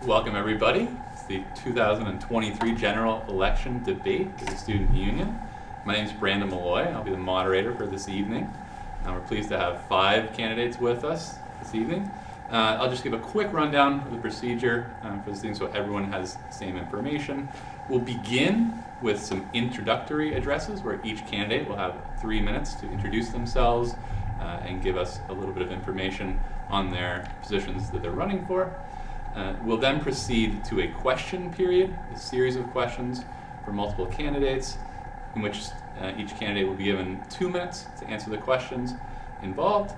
Welcome everybody. It's the 2023 general election debate for the Student Union. My name is Brandon Malloy. I'll be the moderator for this evening. We're pleased to have 5 candidates with us this evening. I'll just give a quick rundown of the procedure for this evening so everyone has the same information. We'll begin with some introductory addresses where each candidate will have 3 minutes to introduce themselves and give us a little bit of information on their positions that they're running for. We'll then proceed to a question period, a series of questions for multiple candidates, in which each candidate will be given 2 minutes to answer the questions involved.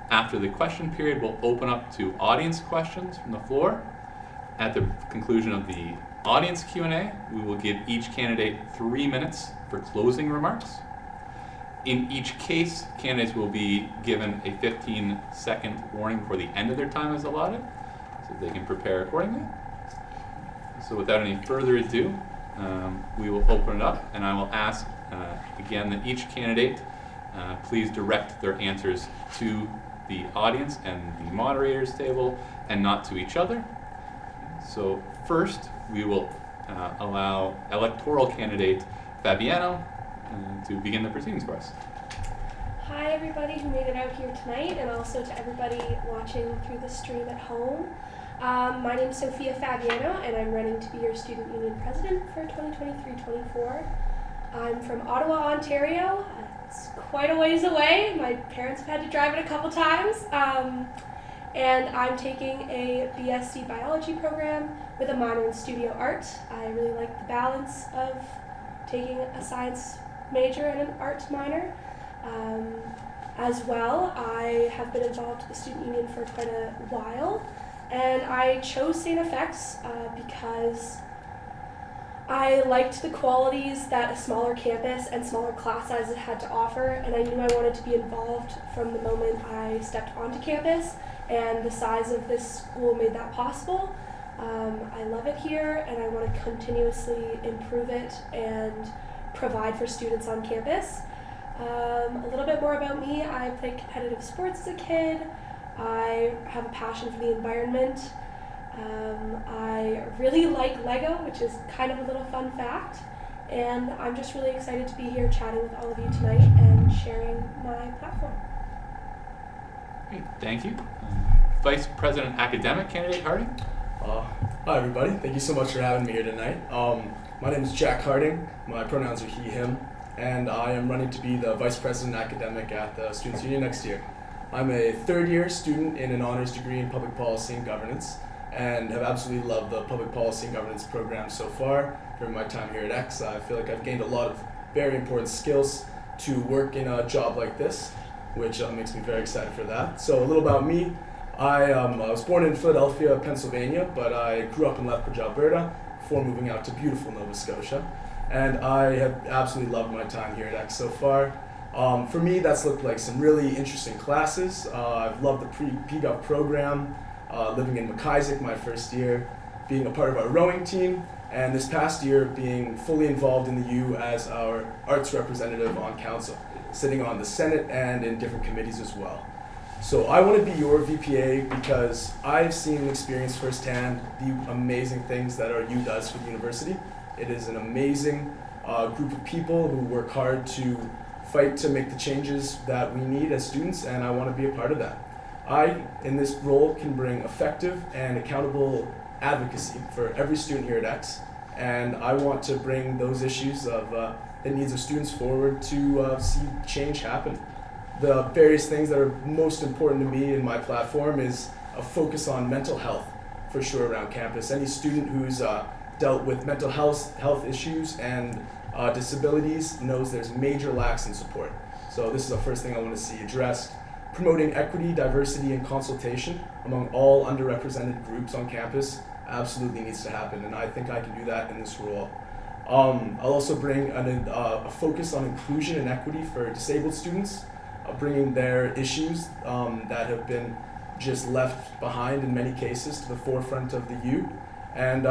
After the question period, we'll open up to audience questions from the floor. At the conclusion of the audience Q&A, we will give each candidate 3 minutes for closing remarks. In each case, candidates will be given a 15-second warning before the end of their time is allotted, so they can prepare accordingly. So without any further ado, we will open it up, and I will ask again that each candidate please direct their answers to the audience and the moderators table and not to each other. So first, we will allow electoral candidate Fabiano to begin the proceedings for us. Hi everybody who made it out here tonight, and also to everybody watching through the stream at home. My name is Sophia Fabiano, and I'm running to be your Student Union President for 2023-24. I'm from Ottawa, Ontario. It's quite a ways away. My parents have had to drive it a couple times. And I'm taking a BSc Biology program with a minor in studio art. I really like the balance of taking a science major and an art minor. As well, I have been involved with the Student Union for quite a while, and I chose StFX because I liked the qualities that a smaller campus and smaller class sizes had to offer, and I knew I wanted to be involved from the moment I stepped onto campus, and the size of this school made that possible. I love it here, and I want to continuously improve it and provide for students on campus. A little bit more about me. I played competitive sports as a kid. I have a passion for the environment. I really like Lego, which is kind of a little fun fact. And I'm just really excited to be here chatting with all of you tonight and sharing my platform. Great, thank you. Vice President Academic candidate Harding. Hi everybody, thank you so much for having me here tonight. My name is Jack Harding, my pronouns are he, him, and I am running to be the Vice President Academic at the Students Union next year. I'm a third-year student in an honors degree in Public Policy and Governance, and have absolutely loved the Public Policy and Governance program so far during my time here at X. I feel like I've gained a lot of very important skills to work in a job like this, which makes me very excited for that. So a little about me. I was born in Philadelphia, Pennsylvania, but I grew up in Lethbridge, Alberta, before moving out to beautiful Nova Scotia. And I have absolutely loved my time here at X so far. For me, that's looked like some really interesting classes. I've loved the pre-PGov program, living in McIsaac my first year, being a part of our rowing team, and this past year being fully involved in the U as our arts representative on council, sitting on the Senate and in different committees as well. So I want to be your VPA because I've seen and experienced firsthand the amazing things that our U does for the university. It is an amazing group of people who work hard to fight to make the changes that we need as students, and I want to be a part of that. I, in this role, can bring effective and accountable advocacy for every student here at X, and I want to bring those issues of the needs of students forward to see change happen. The various things that are most important to me in my platform is a focus on mental health, for sure, around campus. Any student who's dealt with mental health issues and disabilities knows there's major lacks in support. So this is the first thing I want to see addressed. Promoting equity, diversity, and consultation among all underrepresented groups on campus absolutely needs to happen, and I think I can do that in this role. I'll also bring a focus on inclusion and equity for disabled students, bringing their issues that have been just left behind in many cases to the forefront of the U, and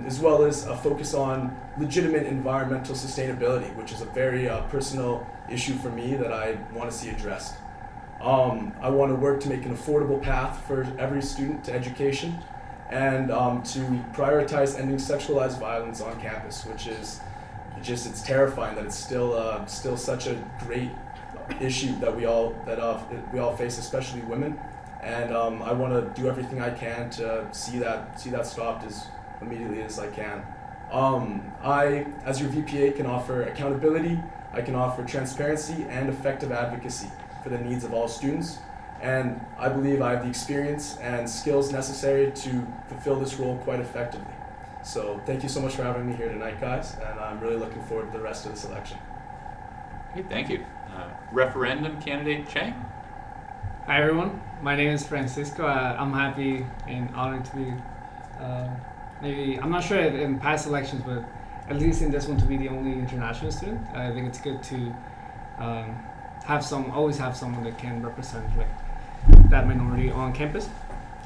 as well as a focus on legitimate environmental sustainability, which is a very personal issue for me that I want to see addressed. I want to work to make an affordable path for every student to education, and to prioritize ending sexualized violence on campus, which is it's terrifying that it's still such a great issue that we all face, especially women. And I want to do everything I can to see that stopped as immediately as I can. I, as your VPA, can offer accountability, I can offer transparency and effective advocacy for the needs of all students. And I believe I have the experience and skills necessary to fulfill this role quite effectively. So thank you so much for having me here tonight, guys, and I'm really looking forward to the rest of this election. Okay, thank you. Referendum candidate Chang. Hi everyone, my name is Francisco. I'm happy and honored to be, maybe, I'm not sure if in past elections, but at least in this one to be the only international student. I think it's good to always have someone that can represent like that minority on campus.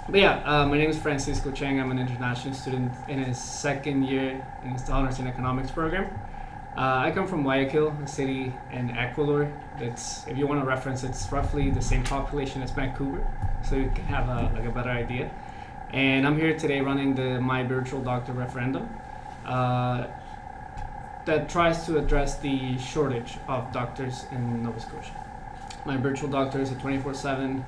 But yeah, my name is Francisco Chang. I'm an international student in his second year in his Honors in Economics program. I come from Guayaquil, a city in Ecuador. It's, if you want to reference, it's roughly the same population as Vancouver, so you can have a better idea. And I'm here today running the My Virtual Doctor referendum that tries to address the shortage of doctors in Nova Scotia. My Virtual Doctor is a 24/7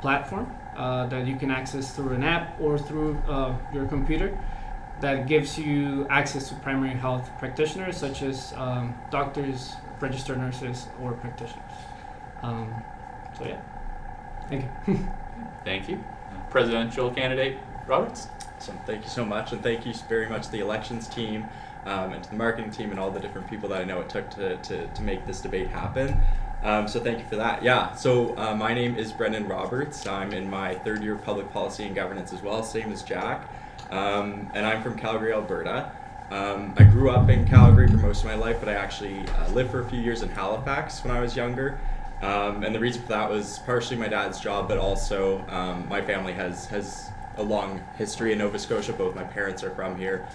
platform that you can access through an app or through your computer, that gives you access to primary health practitioners such as doctors, registered nurses, or practitioners. So yeah, thank you. Thank you. Presidential candidate Roberts. Awesome. Thank you so much, and thank you very much to the elections team and to the marketing team and all the different people that I know it took to make this debate happen. So thank you for that. Yeah, so my name is Brendan Roberts. I'm in my third year of public policy and governance as well, same as Jack. And I'm from Calgary, Alberta. I grew up in Calgary for most of my life, but I actually lived for a few years in Halifax when I was younger. And the reason for that was partially my dad's job, but also my family has a long history in Nova Scotia. Both my parents are from here.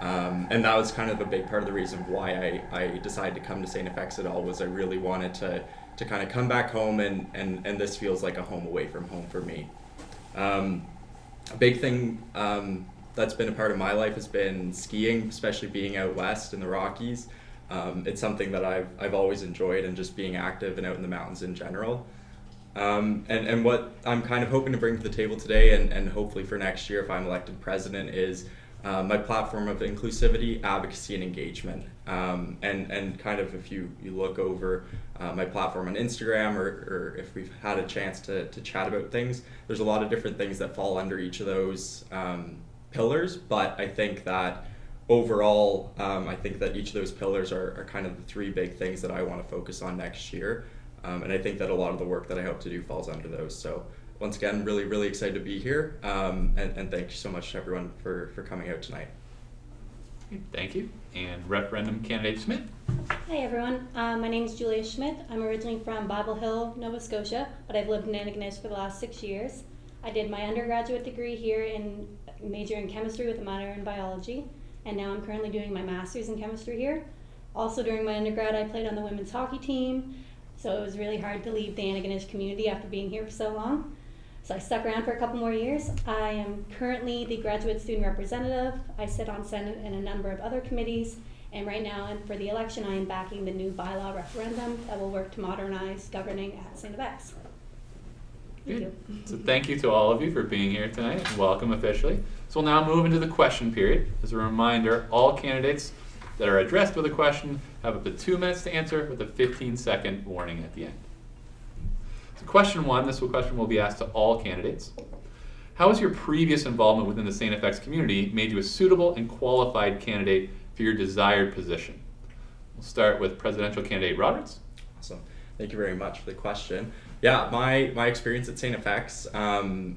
And that was kind of a big part of the reason why I decided to come to StFX at all, was I really wanted to kind of come back home, and this feels like a home away from home for me. A big thing that's been a part of my life has been skiing, especially being out west in the Rockies. It's something that I've always enjoyed, and just being active and out in the mountains in general. And what I'm kind of hoping to bring to the table today, and hopefully for next year if I'm elected president, is my platform of inclusivity, advocacy, and engagement. And kind of if you look over my platform on Instagram, or if we've had a chance to chat about things, there's a lot of different things that fall under each of those pillars, but I think that overall, I think that each of those pillars are kind of the three big things that I want to focus on next year. And I think that a lot of the work that I hope to do falls under those. So once again, really, really excited to be here. And thank you so much to everyone for coming out tonight. Thank you. And referendum candidate Smith. Hi everyone, my name is Julia Schmidt. I'm originally from Bible Hill, Nova Scotia, but I've lived in Antigonish for the last 6 years. I did my undergraduate degree here in major in chemistry with a minor in biology, and now I'm currently doing my master's in chemistry here. Also during my undergrad, I played on the women's hockey team, so it was really hard to leave the Antigonish community after being here for so long. So I stuck around for a couple more years. I am currently the graduate student representative. I sit on Senate and a number of other committees, and right now, and for the election, I am backing the new bylaw referendum that will work to modernize governing at StFX. Thank you. So thank you to all of you for being here tonight, and welcome officially. So we'll now move into the question period. As a reminder, all candidates that are addressed with a question have up to 2 minutes to answer, with a 15-second warning at the end. So question one, this question will be asked to all candidates. How has your previous involvement within the StFX community made you a suitable and qualified candidate for your desired position? We'll start with presidential candidate Roberts. Awesome. Thank you very much for the question. Yeah, my experience at StFX,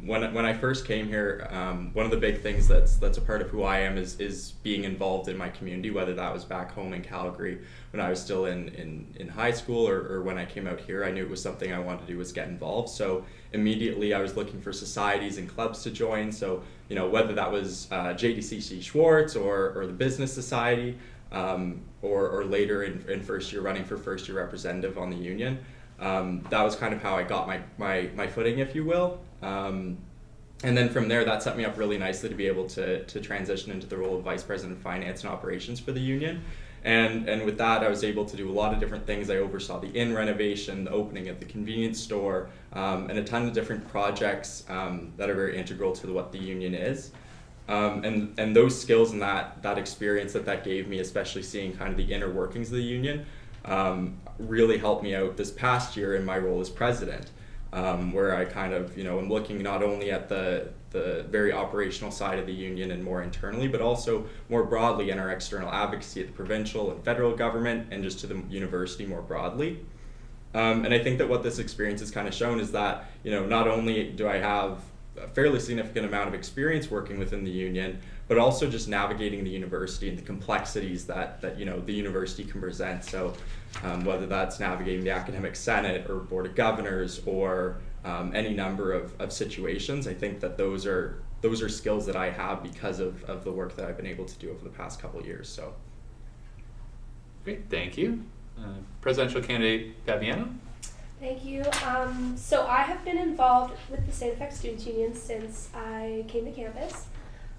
when I first came here, one of the big things that's a part of who I am is being involved in my community, whether that was back home in Calgary when I was still in high school, or when I came out here. I knew it was something I wanted to do, was get involved. So immediately I was looking for societies and clubs to join. So, whether that was JDCC Schwartz or the Business Society, or later in first year running for first year representative on the union. That was kind of how I got my footing, if you will. And then from there, that set me up really nicely to be able to transition into the role of Vice President of Finance and Operations for the union. And with that, I was able to do a lot of different things. I oversaw the inn renovation, the opening of the convenience store, and a ton of different projects that are very integral to what the union is. And those skills and that experience that gave me, especially seeing kind of the inner workings of the union, really helped me out this past year in my role as president, where I kind of, am looking not only at the very operational side of the union and more internally, but also more broadly in our external advocacy at the provincial and federal government and just to the university more broadly. And I think that what this experience has kind of shown is that, not only do I have a fairly significant amount of experience working within the union, but also just navigating the university and the complexities that the university can present. So whether that's navigating the academic senate or board of governors or any number of situations, I think that those are skills that I have because of the work that I've been able to do over the past couple of years. So Great, thank you. Presidential candidate Fabiano? Thank you. So I have been involved with the StFX Students Union since I came to campus.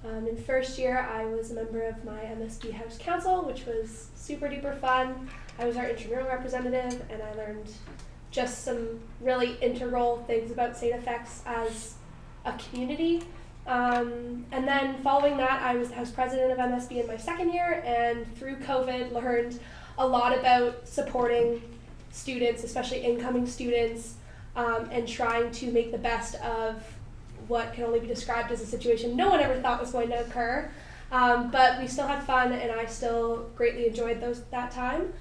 In first year, I was a member of my MSB House Council, which was super duper fun. I was our intramural representative, and I learned just some really integral things about StFX as a community. And then following that, I was House President of MSB in my second year, and through COVID, learned a lot about supporting students, especially incoming students, and trying to make the best of what can only be described as a situation no one ever thought was going to occur. But we still had fun, and I still greatly enjoyed that time.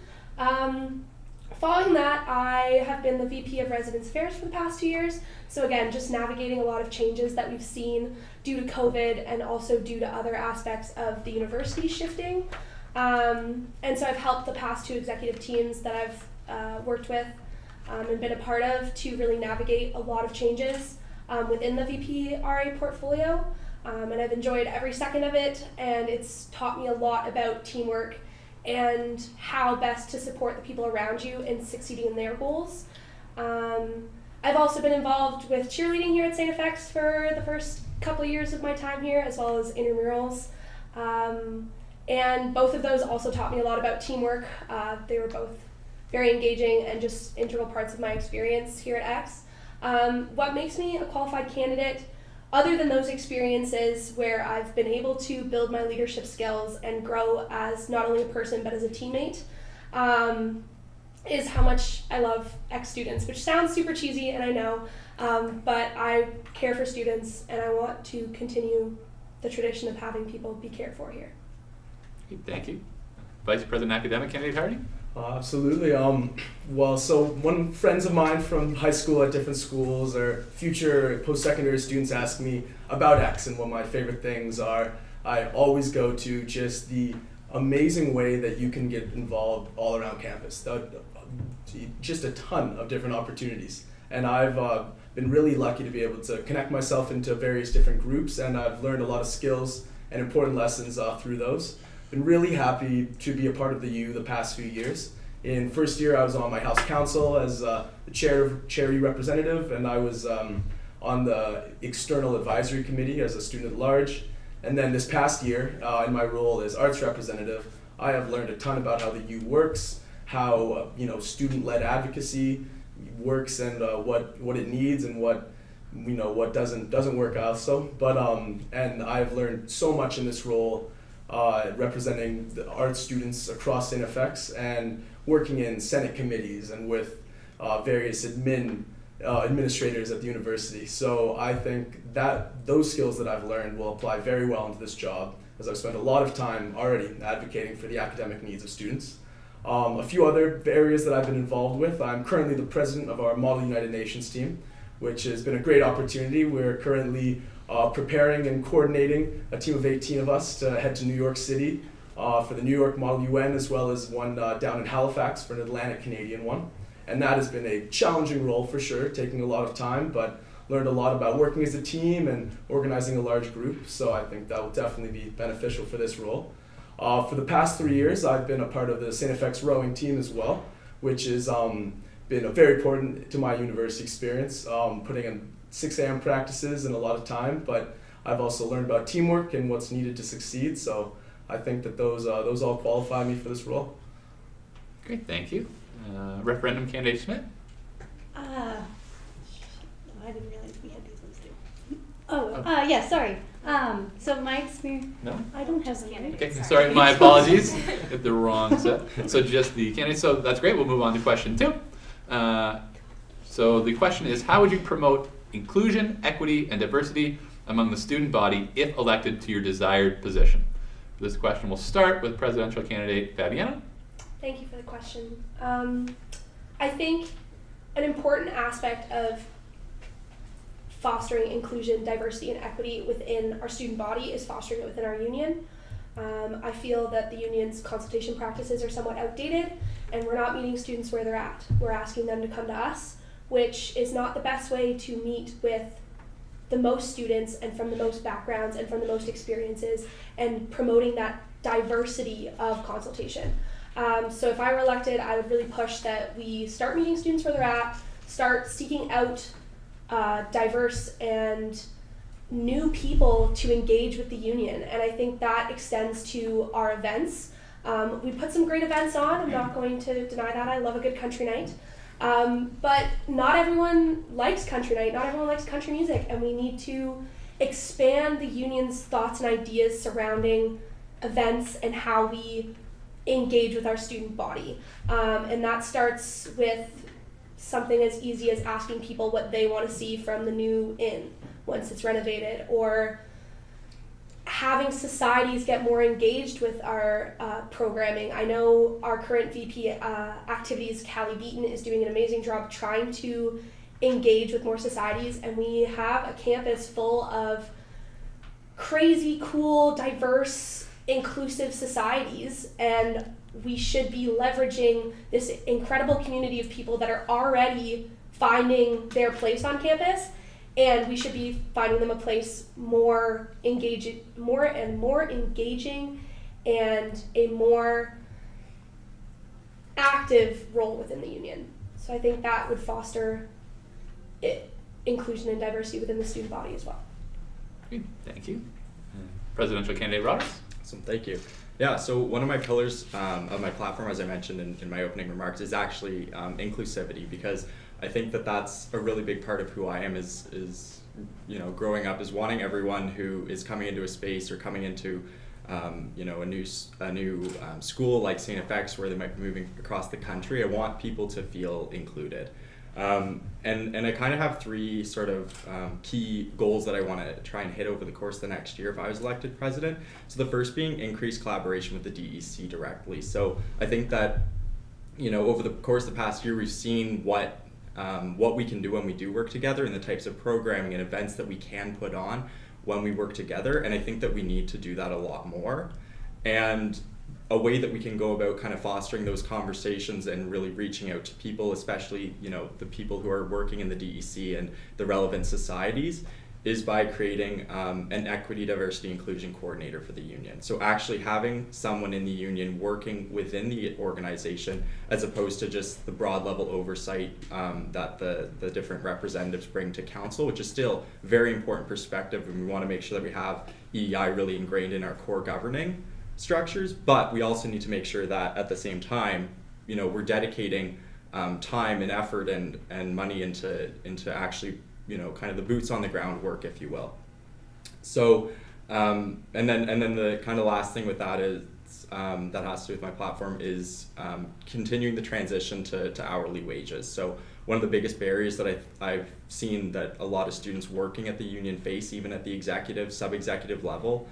Following that, I have been the VP of Residence Affairs for the past 2 years. So again, just navigating a lot of changes that we've seen due to COVID and also due to other aspects of the university shifting. And so I've helped the past 2 executive teams that I've worked with and been a part of to really navigate a lot of changes within the VP RA portfolio. And I've enjoyed every second of it, and it's taught me a lot about teamwork and how best to support the people around you in succeeding in their goals. I've also been involved with cheerleading here at StFX for the first couple of years of my time here, as well as intramurals. And both of those also taught me a lot about teamwork. They were both very engaging and just integral parts of my experience here at X. What makes me a qualified candidate, other than those experiences where I've been able to build my leadership skills and grow as not only a person but as a teammate, is how much I love X students, which sounds super cheesy, and I know, but I care for students, and I want to continue the tradition of having people be cared for here. Thank you. Vice President Academic Candidate Harding? Absolutely. So when friends of mine from high school at different schools or future post-secondary students ask me about X and what my favorite things are, I always go to just the amazing way that you can get involved all around campus. Just a ton of different opportunities. And I've been really lucky to be able to connect myself into various different groups, and I've learned a lot of skills and important lessons through those. Been really happy to be a part of the U the past few years. In first year, I was on my house council as the charity representative, and I was on the external advisory committee as a student at large. And then this past year, in my role as arts representative, I have learned a ton about how the U works, how student-led advocacy works, and what it needs and what doesn't work also. But and I've learned so much in this role. Representing the art students across StFX and working in Senate committees and with various administrators at the university. So I think that those skills that I've learned will apply very well into this job, as I've spent a lot of time already advocating for the academic needs of students. A few other areas that I've been involved with. I'm currently the president of our Model United Nations team, which has been a great opportunity. We're currently preparing and coordinating a team of 18 of us to head to New York City for the New York Model UN, as well as one down in Halifax for an Atlantic Canadian one. And that has been a challenging role for sure, taking a lot of time, but learned a lot about working as a team and organizing a large group. So I think that will definitely be beneficial for this role. For the past 3 years, I've been a part of the StFX rowing team as well, which has been very important to my university experience, putting in 6 a.m. practices and a lot of time, but I've also learned about teamwork and what's needed to succeed. So I think that those all qualify me for this role. Great, thank you. Referendum candidate Schmidt? I didn't realize we had these ones too. Yeah, sorry. So my experience, No? I don't have them. Okay, sorry, my apologies. Hit the wrong set. So just the candidates. So that's great. We'll move on to question 2. So the question is, how would you promote inclusion, equity, and diversity among the student body if elected to your desired position? This question will start with presidential candidate Fabiana. Thank you for the question. I think an important aspect of fostering inclusion, diversity, and equity within our student body is fostering it within our union. I feel that the union's consultation practices are somewhat outdated, and we're not meeting students where they're at. We're asking them to come to us, which is not the best way to meet with the most students and from the most backgrounds and from the most experiences, and promoting that diversity of consultation. So if I were elected, I would really push that we start meeting students where they're at, start seeking out diverse and new people to engage with the union, and I think that extends to our events. We put some great events on, I'm not going to deny that. I love a good country night. But not everyone likes country night, not everyone likes country music, and we need to expand the union's thoughts and ideas surrounding events and how we engage with our student body. And that starts with something as easy as asking people what they want to see from the new inn once it's renovated, or having societies get more engaged with our programming. I know our current VP activities, Callie Beaton, is doing an amazing job trying to engage with more societies, and we have a campus full of crazy, cool, diverse, inclusive societies, and we should be leveraging this incredible community of people that are already finding their place on campus, and we should be finding them a place more engaging and a more active role within the union. So I think that would foster inclusion and diversity within the student body as well. Great, thank you. Presidential candidate Roberts? Awesome, thank you. Yeah, so one of my pillars of my platform, as I mentioned in my opening remarks, is actually inclusivity, because I think that that's a really big part of who I am is growing up, is wanting everyone who is coming into a space or coming into a new school like StFX, where they might be moving across the country. I want people to feel included. And I kind of have 3 sort of key goals that I want to try and hit over the course of the next year if I was elected president. So the first being increased collaboration with the DEC directly. So I think that over the course of the past year, we've seen what we can do when we do work together, and the types of programming and events that we can put on when we work together. And I think that we need to do that a lot more. And a way that we can go about kind of fostering those conversations and really reaching out to people, especially the people who are working in the DEC and the relevant societies, is by creating an equity, diversity, inclusion coordinator for the union. So actually having someone in the union working within the organization, as opposed to just the broad level oversight that the different representatives bring to council, which is still very important perspective, and we want to make sure that we have EEI really ingrained in our core governing structures. But we also need to make sure that at the same time, we're dedicating time and effort and money into actually kind of the boots on the ground work, if you will. So and then the kind of last thing with that is that has to do with my platform is continuing the transition to hourly wages. So one of the biggest barriers that I've seen that a lot of students working at the union face, even at the executive, sub-executive level,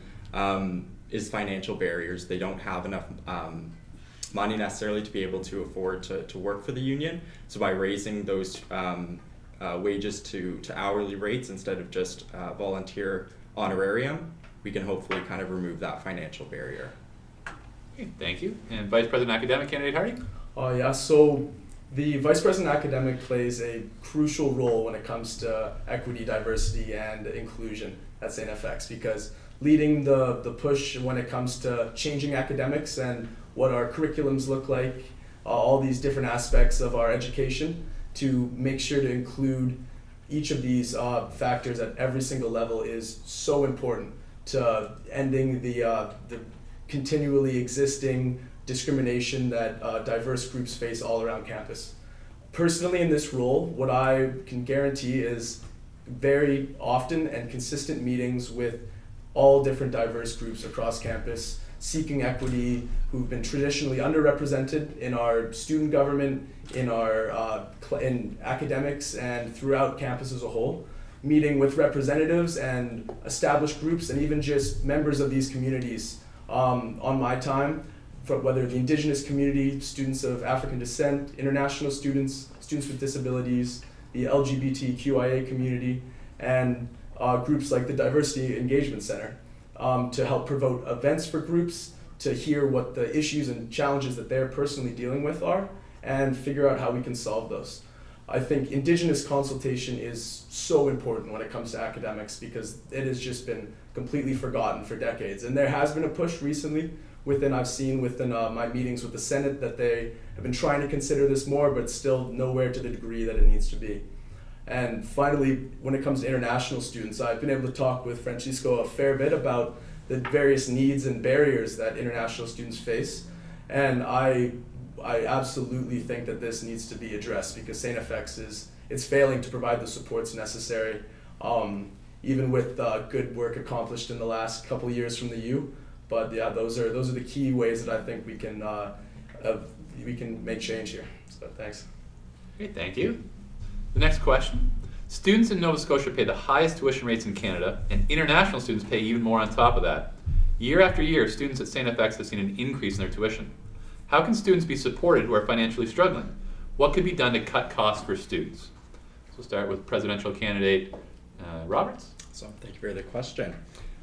is financial barriers. They don't have enough money necessarily to be able to afford to work for the union. So by raising those wages to hourly rates instead of just volunteer honorarium, we can hopefully kind of remove that financial barrier. Okay, thank you. And Vice President Academic candidate Harding? Yeah, so the Vice President Academic plays a crucial role when it comes to equity, diversity, and inclusion at StFX, because leading the push when it comes to changing academics and what our curriculums look like, all these different aspects of our education, to make sure to include each of these factors at every single level is so important to ending the continually existing discrimination that diverse groups face all around campus. Personally, in this role, what I can guarantee is very often and consistent meetings with all different diverse groups across campus, seeking equity, who've been traditionally underrepresented in our student government, in our in academics, and throughout campus as a whole. Meeting with representatives and established groups, and even just members of these communities on my time, whether the Indigenous community, students of African descent, international students, students with disabilities, the LGBTQIA community, and groups like the Diversity Engagement Center, to help promote events for groups, to hear what the issues and challenges that they're personally dealing with are, and figure out how we can solve those. I think Indigenous consultation is so important when it comes to academics because it has just been completely forgotten for decades. And there has been a push recently I've seen within my meetings with the Senate that they have been trying to consider this more, but still nowhere to the degree that it needs to be. And finally, when it comes to international students, I've been able to talk with Francisco a fair bit about the various needs and barriers that international students face. And I absolutely think that this needs to be addressed because StFX it's failing to provide the supports necessary, even with good work accomplished in the last couple of years from the U. But yeah, those are the key ways that I think we can make change here. So thanks. Great, thank you. The next question. Students in Nova Scotia pay the highest tuition rates in Canada, and international students pay even more on top of that. Year after year, students at StFX have seen an increase in their tuition. How can students be supported who are financially struggling? What could be done to cut costs for students? So we'll start with presidential candidate Roberts. So thank you for the question.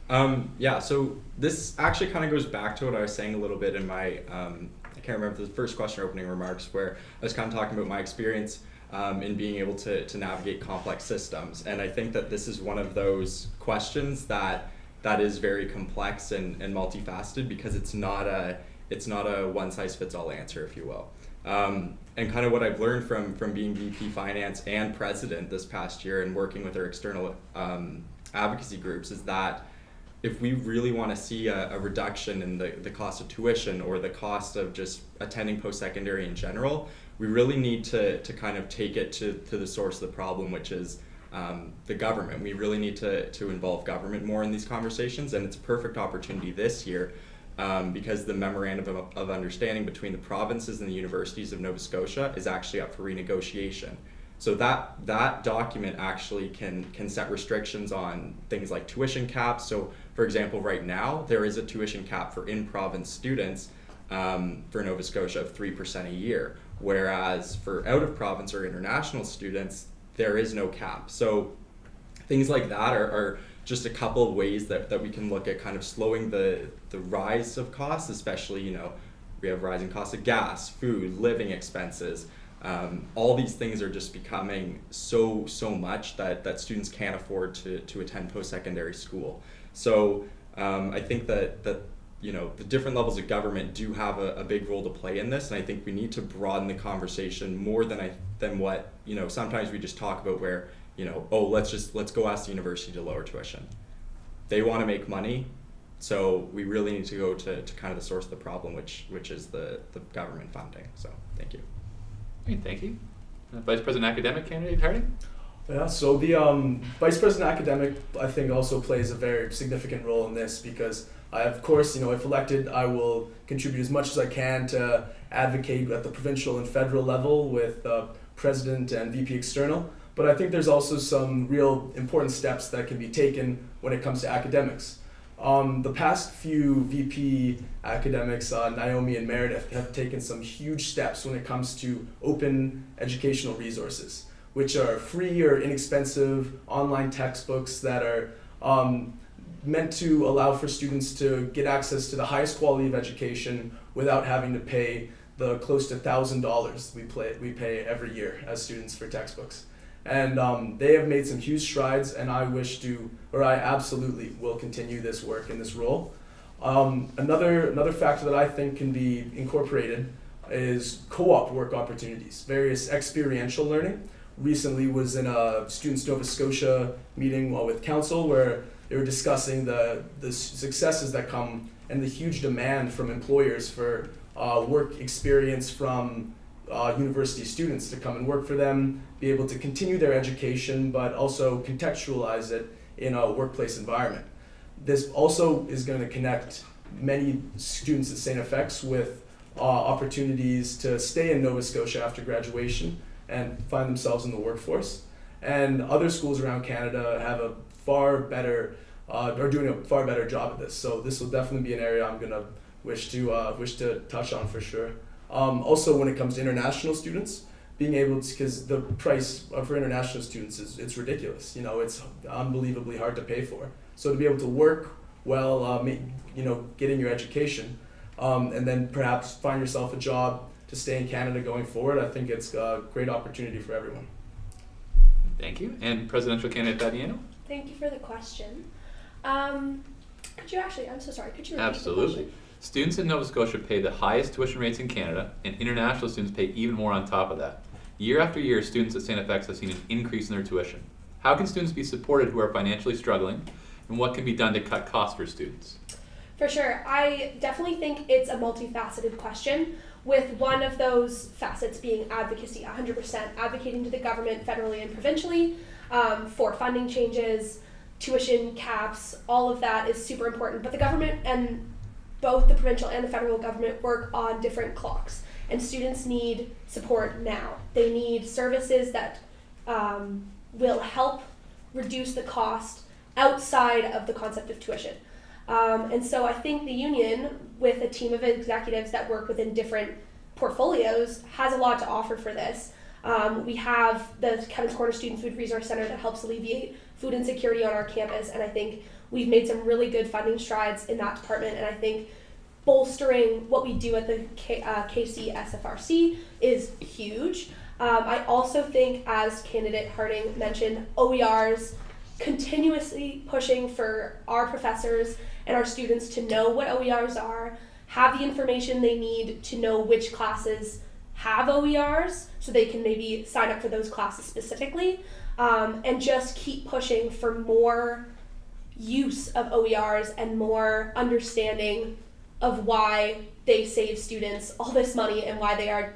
So this actually kind of goes back to what I was saying a little bit in my, I can't remember the first question or opening remarks, where I was kind of talking about my experience in being able to navigate complex systems. And I think that this is one of those questions that is very complex and multifaceted because it's not a one-size-fits-all answer, if you will. And kind of what I've learned from being VP Finance and President this past year and working with our external advocacy groups is that if we really want to see a reduction in the cost of tuition or the cost of just attending post-secondary in general, we really need to kind of take it to the source of the problem, which is the government. We really need to involve government more in these conversations, and it's a perfect opportunity this year because the Memorandum of Understanding between the provinces and the universities of Nova Scotia is actually up for renegotiation. So that document actually can set restrictions on things like tuition caps. So for example, right now, there is a tuition cap for in-province students for Nova Scotia of 3% a year, whereas for out-of-province or international students, there is no cap. So things like that are just a couple of ways that we can look at kind of slowing the rise of costs, especially, we have rising costs of gas, food, living expenses. All these things are just becoming so much that students can't afford to attend post-secondary school. So I think that the different levels of government do have a big role to play in this, and I think we need to broaden the conversation more than what sometimes we just talk about where let's go ask the university to lower tuition. They want to make money, so we really need to go to kind of the source of the problem, which is the government funding. So thank you. Great, thank you. Vice President Academic candidate Harding. Yeah, so the Vice President Academic, I think, also plays a very significant role in this because of course, if elected, I will contribute as much as I can to advocate at the provincial and federal level with President and VP External. But I think there's also some real important steps that can be taken when it comes to academics. The past few VP academics, Naomi and Meredith, have taken some huge steps when it comes to open educational resources, which are free or inexpensive online textbooks that are meant to allow for students to get access to the highest quality of education without having to pay the close to $1,000 we pay every year as students for textbooks. And they have made some huge strides, and I absolutely will continue this work in this role. Another factor that I think can be incorporated is co-op work opportunities, various experiential learning, recently was in a Students Nova Scotia meeting with council where they were discussing the successes that come and the huge demand from employers for work experience from university students to come and work for them, be able to continue their education, but also contextualize it in a workplace environment. This also is going to connect many students at StFX with opportunities to stay in Nova Scotia after graduation and find themselves in the workforce. And other schools around Canada have a far better, are doing a far better job at this. So this will definitely be an area I'm gonna wish to touch on for sure. Also, when it comes to international students, being able to, because the price for international students it's ridiculous. You know, it's unbelievably hard to pay for. So to be able to work well, getting your education, and then perhaps find yourself a job to stay in Canada going forward, I think it's a great opportunity for everyone. Thank you. And presidential candidate Fabiano? Thank you for the question. I'm so sorry, could you repeat the Absolutely. question? Students in Nova Scotia pay the highest tuition rates in Canada, and international students pay even more on top of that. Year after year, students at StFX have seen an increase in their tuition. How can students be supported who are financially struggling, and what can be done to cut costs for students? For sure. I definitely think it's a multifaceted question, with one of those facets being advocacy, 100%, advocating to the government federally and provincially for funding changes, tuition caps, all of that is super important. But the government, and both the provincial and the federal government, work on different clocks, and students need support now. They need services that will help reduce the cost outside of the concept of tuition. And so I think the union, with a team of executives that work within different portfolios, has a lot to offer for this. We have the Kevin's Corner Student Food Resource Center that helps alleviate food insecurity on our campus, and I think we've made some really good funding strides in that department, and I think bolstering what we do at the KC SFRC is huge. I also think, as candidate Harding mentioned, OERs, continuously pushing for our professors and our students to know what OERs are, have the information they need to know which classes have OERs so they can maybe sign up for those classes specifically, and just keep pushing for more use of OERs and more understanding of why they save students all this money and why they are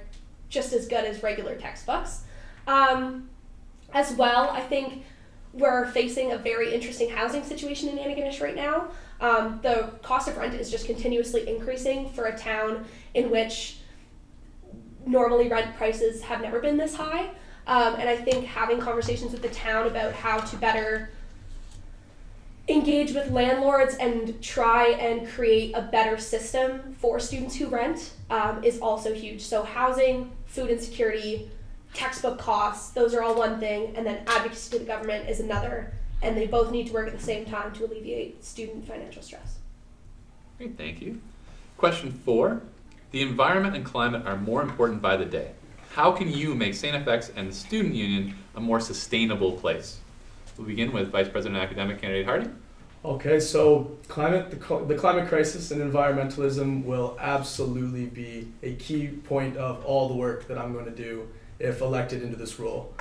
just as good as regular textbooks. As well, I think we're facing a very interesting housing situation in Antigonish right now. The cost of rent is just continuously increasing for a town in which normally rent prices have never been this high. And I think having conversations with the town about how to better engage with landlords and try and create a better system for students who rent is also huge. So housing, food insecurity, textbook costs, those are all one thing, and then advocacy to the government is another, and they both need to work at the same time to alleviate student financial stress. Great, thank you. Question 4. The environment and climate are more important by the day. How can you make StFX and the Student Union a more sustainable place? We'll begin with Vice President Academic Candidate Harding. Okay, so the climate crisis and environmentalism will absolutely be a key point of all the work that I'm going to do if elected into this role.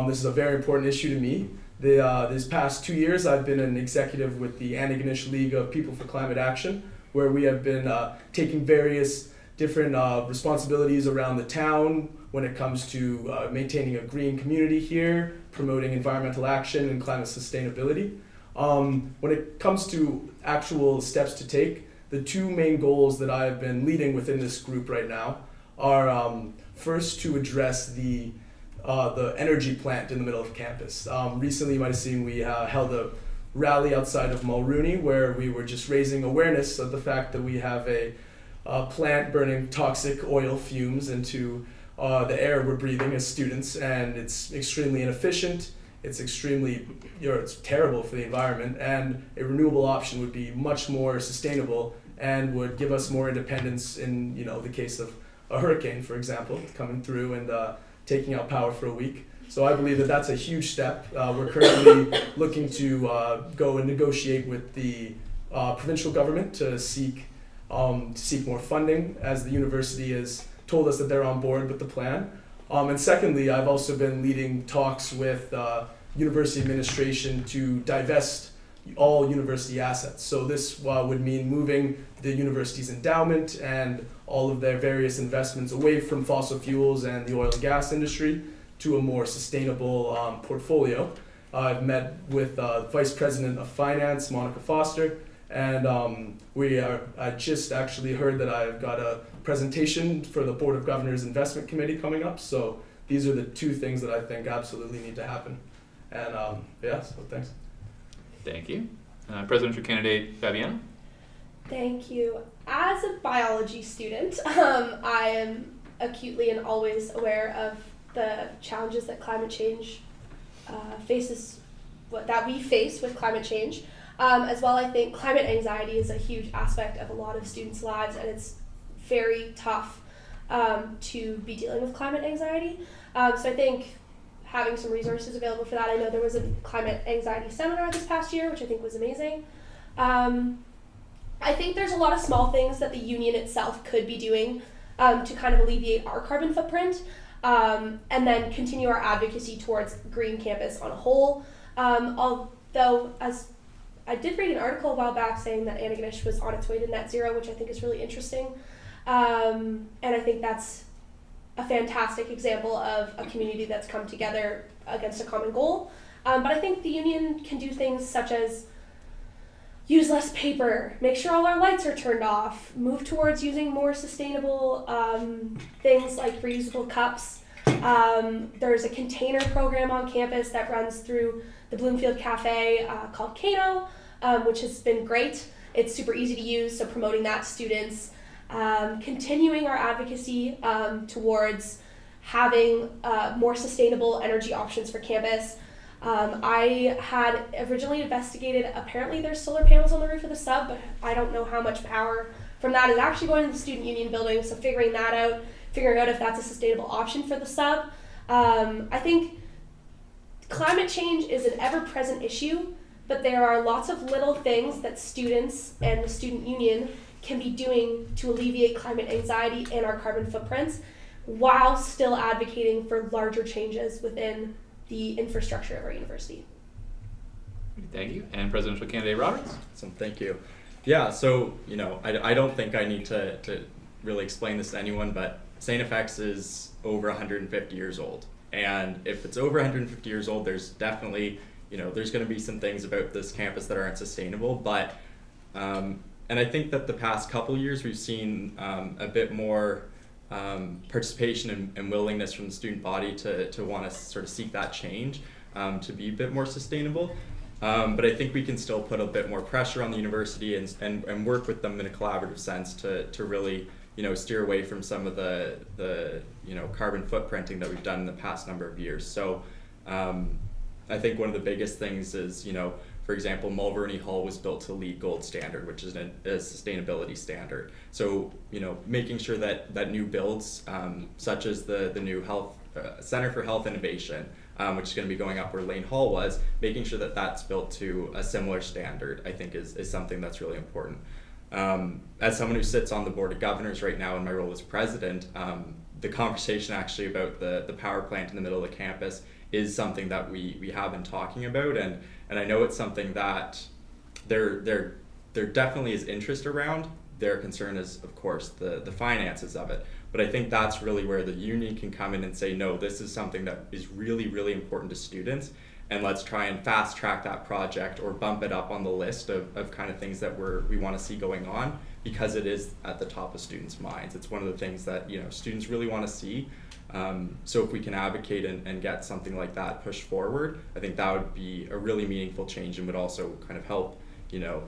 This is a very important issue to me. These past 2 years, I've been an executive with the Antigonish League of People for Climate Action, where we have been taking various different responsibilities around the town when it comes to maintaining a green community here, promoting environmental action and climate sustainability. When it comes to actual steps to take, the two main goals that I've been leading within this group right now are first to address the energy plant in the middle of campus. Recently, you might have seen we held a rally outside of Mulrooney where we were just raising awareness of the fact that we have a plant burning toxic oil fumes into the air we're breathing as students, and it's extremely inefficient. It's extremely, it's terrible for the environment, and a renewable option would be much more sustainable and would give us more independence in, the case of a hurricane, for example, coming through and taking out power for a week. So I believe that that's a huge step. We're currently looking to go and negotiate with the provincial government to seek more funding, as the university has told us that they're on board with the plan. And secondly, I've also been leading talks with university administration to divest all university assets. So this would mean moving the university's endowment and all of their various investments away from fossil fuels and the oil and gas industry to a more sustainable portfolio. I've met with Vice President of Finance, Monica Foster, and I just actually heard that I've got a presentation for the Board of Governors Investment Committee coming up. So these are the two things that I think absolutely need to happen. And so thanks. Thank you. Presidential candidate Fabiana? Thank you. As a biology student, I am acutely and always aware of the challenges that climate change that we face with climate change. As well, I think climate anxiety is a huge aspect of a lot of students' lives, and it's very tough to be dealing with climate anxiety. So I think having some resources available for that. I know there was a climate anxiety seminar this past year, which I think was amazing. I think there's a lot of small things that the union itself could be doing to kind of alleviate our carbon footprint, and then continue our advocacy towards green campus on a whole. Although, as I did read an article a while back saying that Antigonish was on its way to net zero, which I think is really interesting. And I think that's a fantastic example of a community that's come together against a common goal. But I think the union can do things such as use less paper, make sure all our lights are turned off, move towards using more sustainable things like reusable cups. There's a container program on campus that runs through the Bloomfield Cafe called Kano, which has been great. It's super easy to use, so promoting that to students. Continuing our advocacy towards having more sustainable energy options for campus. I had originally investigated, apparently there's solar panels on the roof of the sub, but I don't know how much power from that is actually going to the student union building, so figuring out if that's a sustainable option for the sub. I think climate change is an ever-present issue, but there are lots of little things that students and the student union can be doing to alleviate climate anxiety and our carbon footprints while still advocating for larger changes within the infrastructure of our university. Thank you. And Presidential Candidate Roberts? Awesome, thank you. Yeah, so, I don't think I need to really explain this to anyone, but StFX is over 150 years old. And if it's over 150 years old, there's definitely, there's going to be some things about this campus that aren't sustainable, but and I think that the past couple years we've seen a bit more participation and willingness from the student body to want to sort of seek that change to be a bit more sustainable. But I think we can still put a bit more pressure on the university and work with them in a collaborative sense to really steer away from some of the carbon footprinting that we've done in the past number of years. So I think one of the biggest things is for example, Mulverney Hall was built to LEED Gold standard, which is a sustainability standard. So, making sure that new builds, such as the new health Center for Health Innovation, which is going to be going up where Lane Hall was, making sure that that's built to a similar standard, I think is something that's really important. As someone who sits on the Board of Governors right now in my role as president, the conversation actually about the power plant in the middle of the campus is something that we have been talking about, and I know it's something that there definitely is interest around. Their concern is, of course, the finances of it. But I think that's really where the union can come in and say, no, this is something that is really, really important to students, and let's try and fast track that project or bump it up on the list of kind of things that we want to see going on, because it is at the top of students' minds. It's one of the things that students really want to see. So if we can advocate and get something like that pushed forward, I think that would be a really meaningful change and would also kind of help,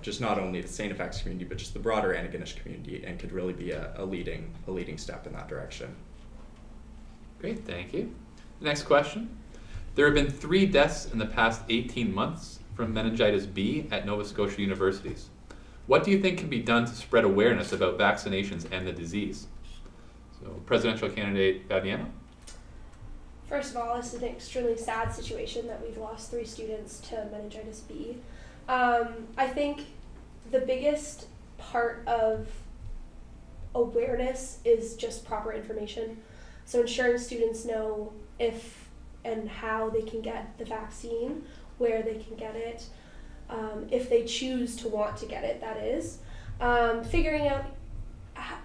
just not only the StFX community, but just the broader Antigonish community, and could really be a leading step in that direction. Great, thank you. The next question. There have been 3 deaths in the past 18 months from meningitis B at Nova Scotia universities. What do you think can be done to spread awareness about vaccinations and the disease? So, Presidential Candidate Fabiana? First of all, this is an extremely sad situation that we've lost 3 students to meningitis B. I think the biggest part of awareness is just proper information. So ensuring students know if and how they can get the vaccine, where they can get it, if they choose to want to get it, that is. Figuring out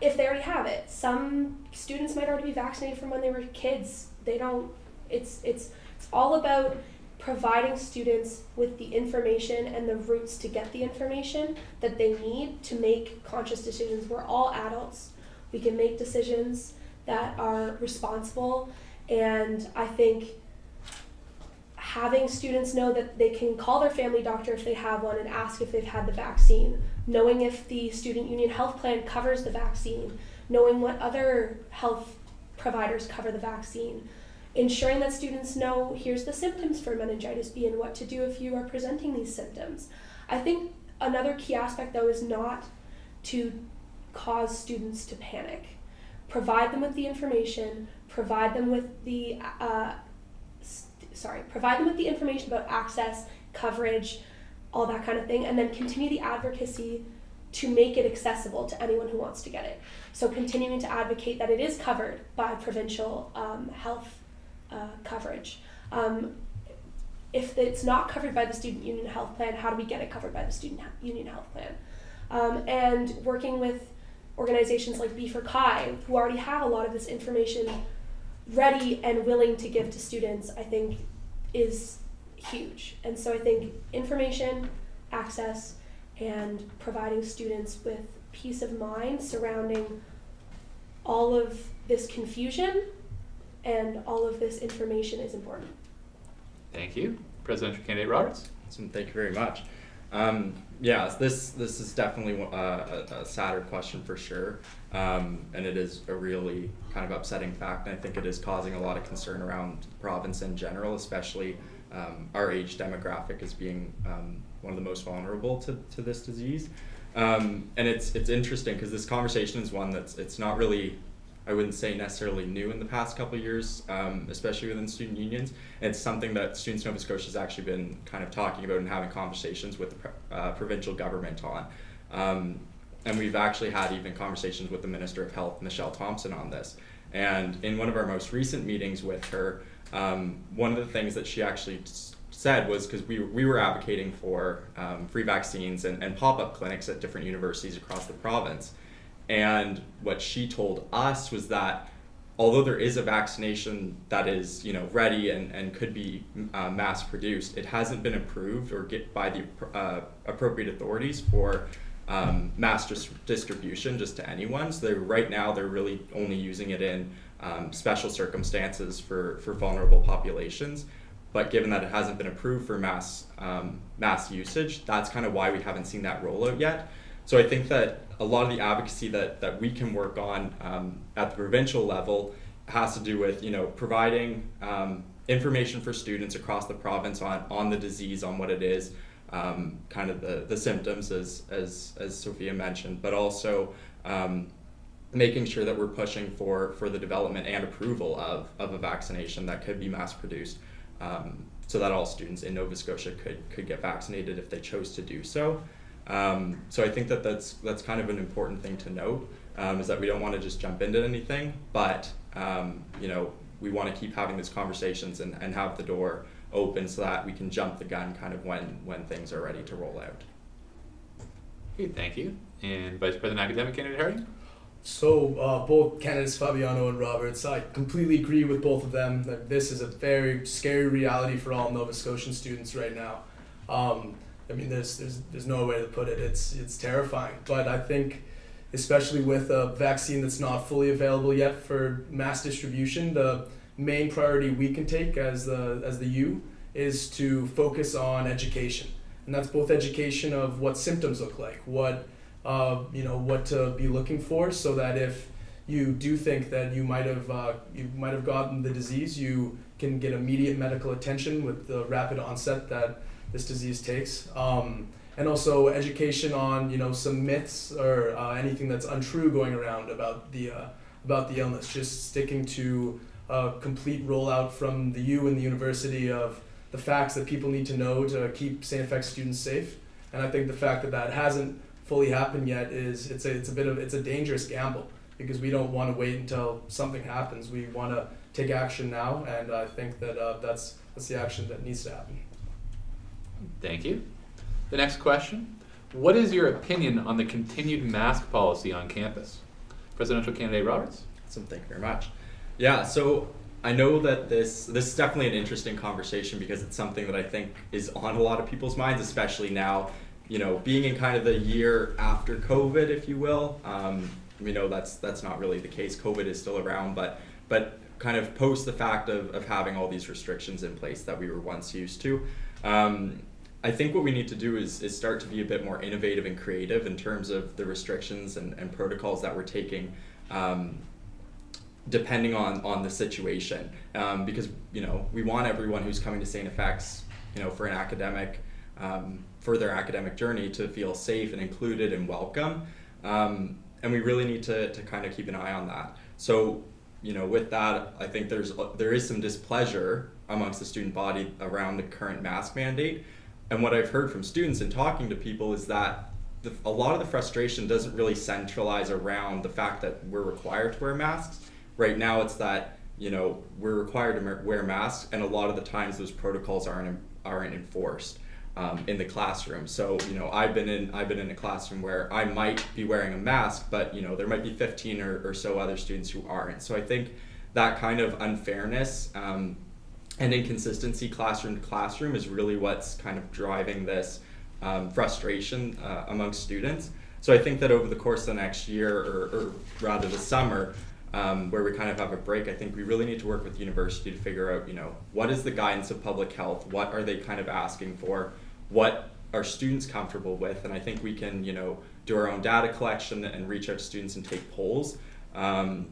if they already have it. Some students might already be vaccinated from when they were kids. They don't, it's all about providing students with the information and the routes to get the information that they need to make conscious decisions. We're all adults. We can make decisions that are responsible, and I think having students know that they can call their family doctor if they have one and ask if they've had the vaccine, knowing if the student union health plan covers the vaccine, knowing what other health providers cover the vaccine, ensuring that students know here's the symptoms for meningitis B and what to do if you are presenting these symptoms. I think another key aspect though is not to cause students to panic. Provide them with the information, provide them with the information about access, coverage, all that kind of thing, and then continue the advocacy to make it accessible to anyone who wants to get it. So continuing to advocate that it is covered by provincial health coverage. If it's not covered by the student union health plan, how do we get it covered by the student union health plan? And working with organizations like B4Chi, who already have a lot of this information ready and willing to give to students, I think is huge. And so I think information, access, and providing students with peace of mind surrounding all of this confusion and all of this information is important. Thank you. Presidential candidate Roberts. Awesome, thank you very much. Yeah, this is definitely a sadder question for sure, and it is a really kind of upsetting fact, and I think it is causing a lot of concern around the province in general, especially our age demographic as being one of the most vulnerable to this disease. And it's interesting because this conversation is one it's not really, I wouldn't say necessarily new in the past couple of years, especially within student unions. And it's something that Students Nova Scotia has actually been kind of talking about and having conversations with the provincial government on. And we've actually had even conversations with the Minister of Health, Michelle Thompson, on this. And in one of our most recent meetings with her, one of the things that she actually said was, because we were advocating for free vaccines and pop-up clinics at different universities across the province. And what she told us was that although there is a vaccination that is, ready and could be mass produced, it hasn't been approved or get by the appropriate authorities for mass distribution just to anyone. So right now they're really only using it in special circumstances for vulnerable populations. But given that it hasn't been approved for mass usage, that's kind of why we haven't seen that rollout yet. So I think that a lot of the advocacy that we can work on at the provincial level has to do with providing information for students across the province on the disease, on what it is, kind of the symptoms as Sophia mentioned, but also making sure that we're pushing for the development and approval of a vaccination that could be mass produced, so that all students in Nova Scotia could get vaccinated if they chose to do so. So I think that's kind of an important thing to note, is that we don't want to just jump into anything, but we want to keep having these conversations and have the door open so that we can jump the gun kind of when things are ready to roll out. Okay, thank you. And Vice President Academic Candidate Harry? So both candidates Fabiano and Roberts, I completely agree with both of them that this is a very scary reality for all Nova Scotian students right now. There's no way to put it. It's terrifying. But I think, especially with a vaccine that's not fully available yet for mass distribution, the main priority we can take as the U is to focus on education, and that's both education of what symptoms look like, what to be looking for, so that if you do think that you might have gotten the disease, you can get immediate medical attention with the rapid onset that this disease takes, and also education on some myths or anything that's untrue going around about the illness. Just sticking to a complete rollout from the U and the university of the facts that people need to know to keep StFX students safe. And I think the fact that hasn't fully happened yet it's a dangerous gamble, because we don't want to wait until something happens. We want to take action now, and I think that that's the action that needs to happen. Thank you. The next question. What is your opinion on the continued mask policy on campus? Presidential candidate Roberts? Awesome, thank you very much. Yeah, so I know that this is definitely an interesting conversation because it's something that I think is on a lot of people's minds, especially now, being in kind of the year after COVID, if you will. We know that's not really the case. COVID is still around, but kind of post the fact of having all these restrictions in place that we were once used to. I think what we need to do is start to be a bit more innovative and creative in terms of the restrictions and protocols that we're taking, depending on the situation. Because we want everyone who's coming to StFX, for an academic, for their academic journey to feel safe and included and welcome. And we really need to kind of keep an eye on that. So, with that, I think there is some displeasure amongst the student body around the current mask mandate. And what I've heard from students and talking to people is that a lot of the frustration doesn't really centralize around the fact that we're required to wear masks. Right now it's that, we're required to wear masks, and a lot of the times those protocols aren't enforced in the classroom. So, I've been in a classroom where I might be wearing a mask, but there might be 15 or so other students who aren't. So I think that kind of unfairness and inconsistency classroom to classroom is really what's kind of driving this frustration amongst students. So I think that over the course of the next year, or rather the summer, where we kind of have a break, I think we really need to work with the university to figure out, what is the guidance of public health? What are they kind of asking for? What are students comfortable with? And I think we can, do our own data collection and reach out to students and take polls, and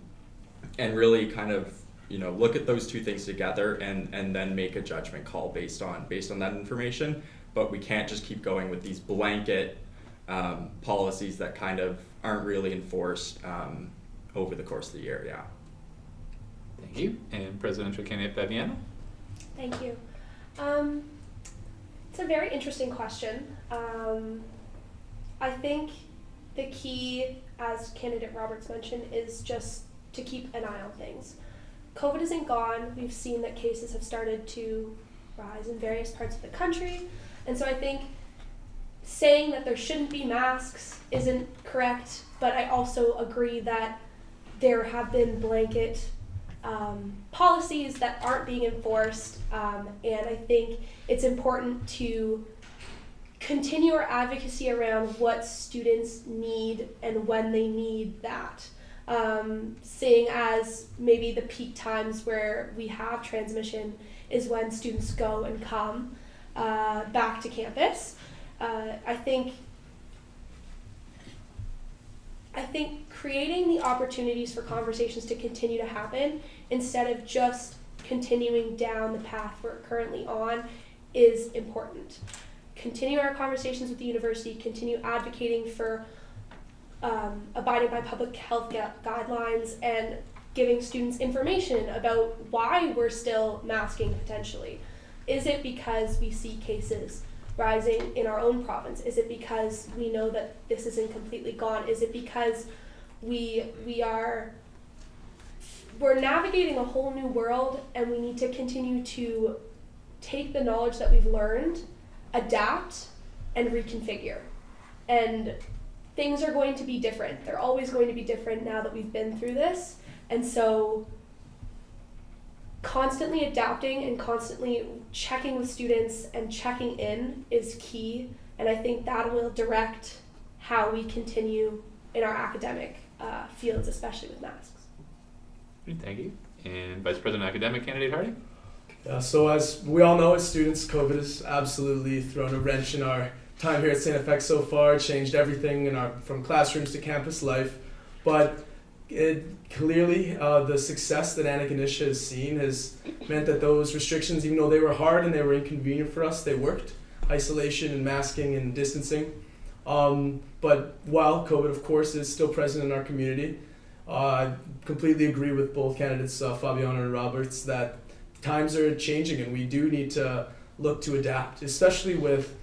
really kind of look at those two things together and then make a judgment call based on that information. But we can't just keep going with these blanket policies that kind of aren't really enforced over the course of the year. Yeah. Thank you. And Presidential candidate Fabiano? Thank you. It's a very interesting question. I think the key, as candidate Roberts mentioned, is just to keep an eye on things. COVID isn't gone. We've seen that cases have started to rise in various parts of the country. And so I think saying that there shouldn't be masks isn't correct, but I also agree that there have been blanket policies that aren't being enforced, and I think it's important to continue our advocacy around what students need and when they need that. Seeing as maybe the peak times where we have transmission is when students go and come back to campus. I think creating the opportunities for conversations to continue to happen instead of just continuing down the path we're currently on is important. Continue our conversations with the university, continue advocating for abiding by public health guidelines and giving students information about why we're still masking potentially. Is it because we see cases rising in our own province? Is it because we know that this isn't completely gone? Is it because we're navigating a whole new world and we need to continue to take the knowledge that we've learned, adapt, and reconfigure? And things are going to be different. They're always going to be different now that we've been through this. And so constantly adapting and constantly checking with students and checking in is key. And I think that will direct how we continue in our academic fields, especially with masks. Thank you. And Vice President Academic candidate Harding? So as we all know as students, COVID has absolutely thrown a wrench in our time here at StFX so far, changed everything from classrooms to campus life. But it clearly, the success that Antigonish has seen has meant that those restrictions, even though they were hard and they were inconvenient for us, they worked. Isolation and masking and distancing. But while COVID, of course, is still present in our community, I completely agree with both candidates, Fabiano and Roberts, that times are changing and we do need to look to adapt, especially with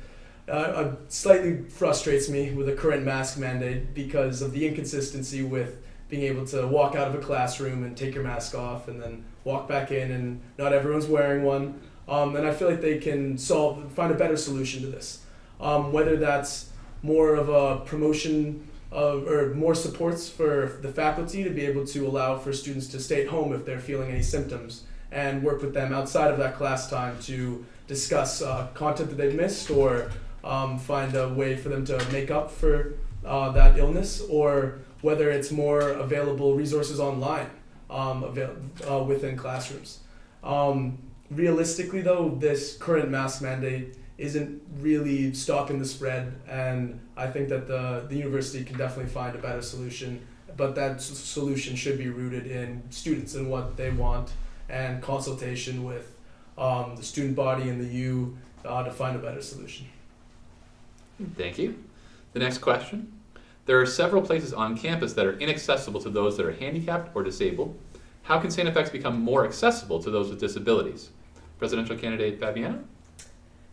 slightly frustrates me with the current mask mandate because of the inconsistency with being able to walk out of a classroom and take your mask off and then walk back in, and not everyone's wearing one. And I feel like they can find a better solution to this. Whether that's more of a promotion or more supports for the faculty to be able to allow for students to stay at home if they're feeling any symptoms, and work with them outside of that class time to discuss content that they've missed, or find a way for them to make up for that illness, or whether it's more available resources online within classrooms. Realistically though, this current mask mandate isn't really stopping the spread, and I think that the university can definitely find a better solution, but that solution should be rooted in students and what they want, and consultation with the student body and the U to find a better solution. Thank you. The next question. There are several places on campus that are inaccessible to those that are handicapped or disabled. How can StFX become more accessible to those with disabilities? Presidential candidate Fabiana?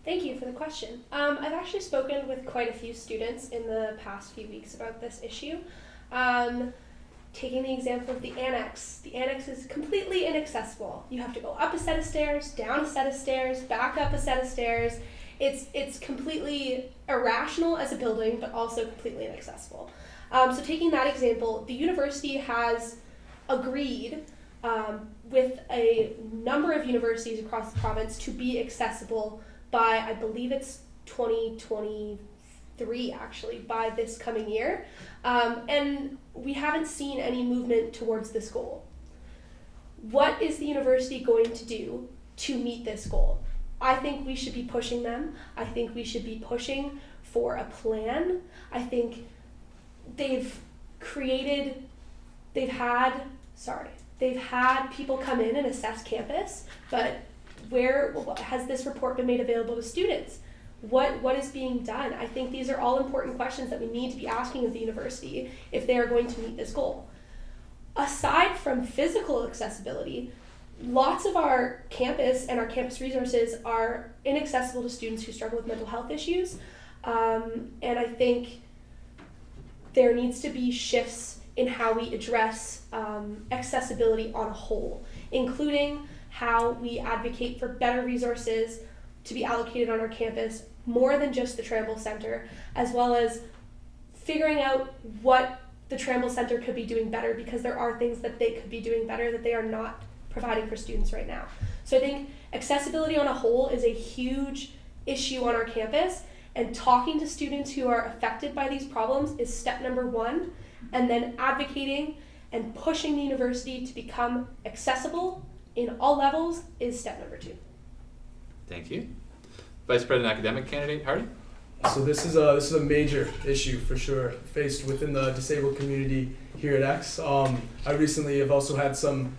Thank you for the question. I've actually spoken with quite a few students in the past few weeks about this issue. Taking the example of the annex is completely inaccessible. You have to go up a set of stairs, down a set of stairs, back up a set of stairs. It's completely irrational as a building, but also completely inaccessible. So taking that example, the university has agreed with a number of universities across the province to be accessible by, I believe it's 2023 actually, by this coming year. And we haven't seen any movement towards this goal. What is the university going to do to meet this goal? I think we should be pushing them. I think we should be pushing for a plan. I think they've had people come in and assess campus, but where has this report been made available to students? What is being done? I think these are all important questions that we need to be asking of the university if they are going to meet this goal. Aside from physical accessibility, lots of our campus and our campus resources are inaccessible to students who struggle with mental health issues. And I think there needs to be shifts in how we address accessibility on a whole, including how we advocate for better resources to be allocated on our campus, more than just the Tramble Center, as well as figuring out what the Tramble Center could be doing better, because there are things that they could be doing better that they are not providing for students right now. So I think accessibility on a whole is a huge issue on our campus, and talking to students who are affected by these problems is step number one, and then advocating and pushing the university to become accessible in all levels is step number two. Thank you. Vice President Academic Candidate Hardy? So this is a major issue for sure faced within the disabled community here at X. I recently have also had some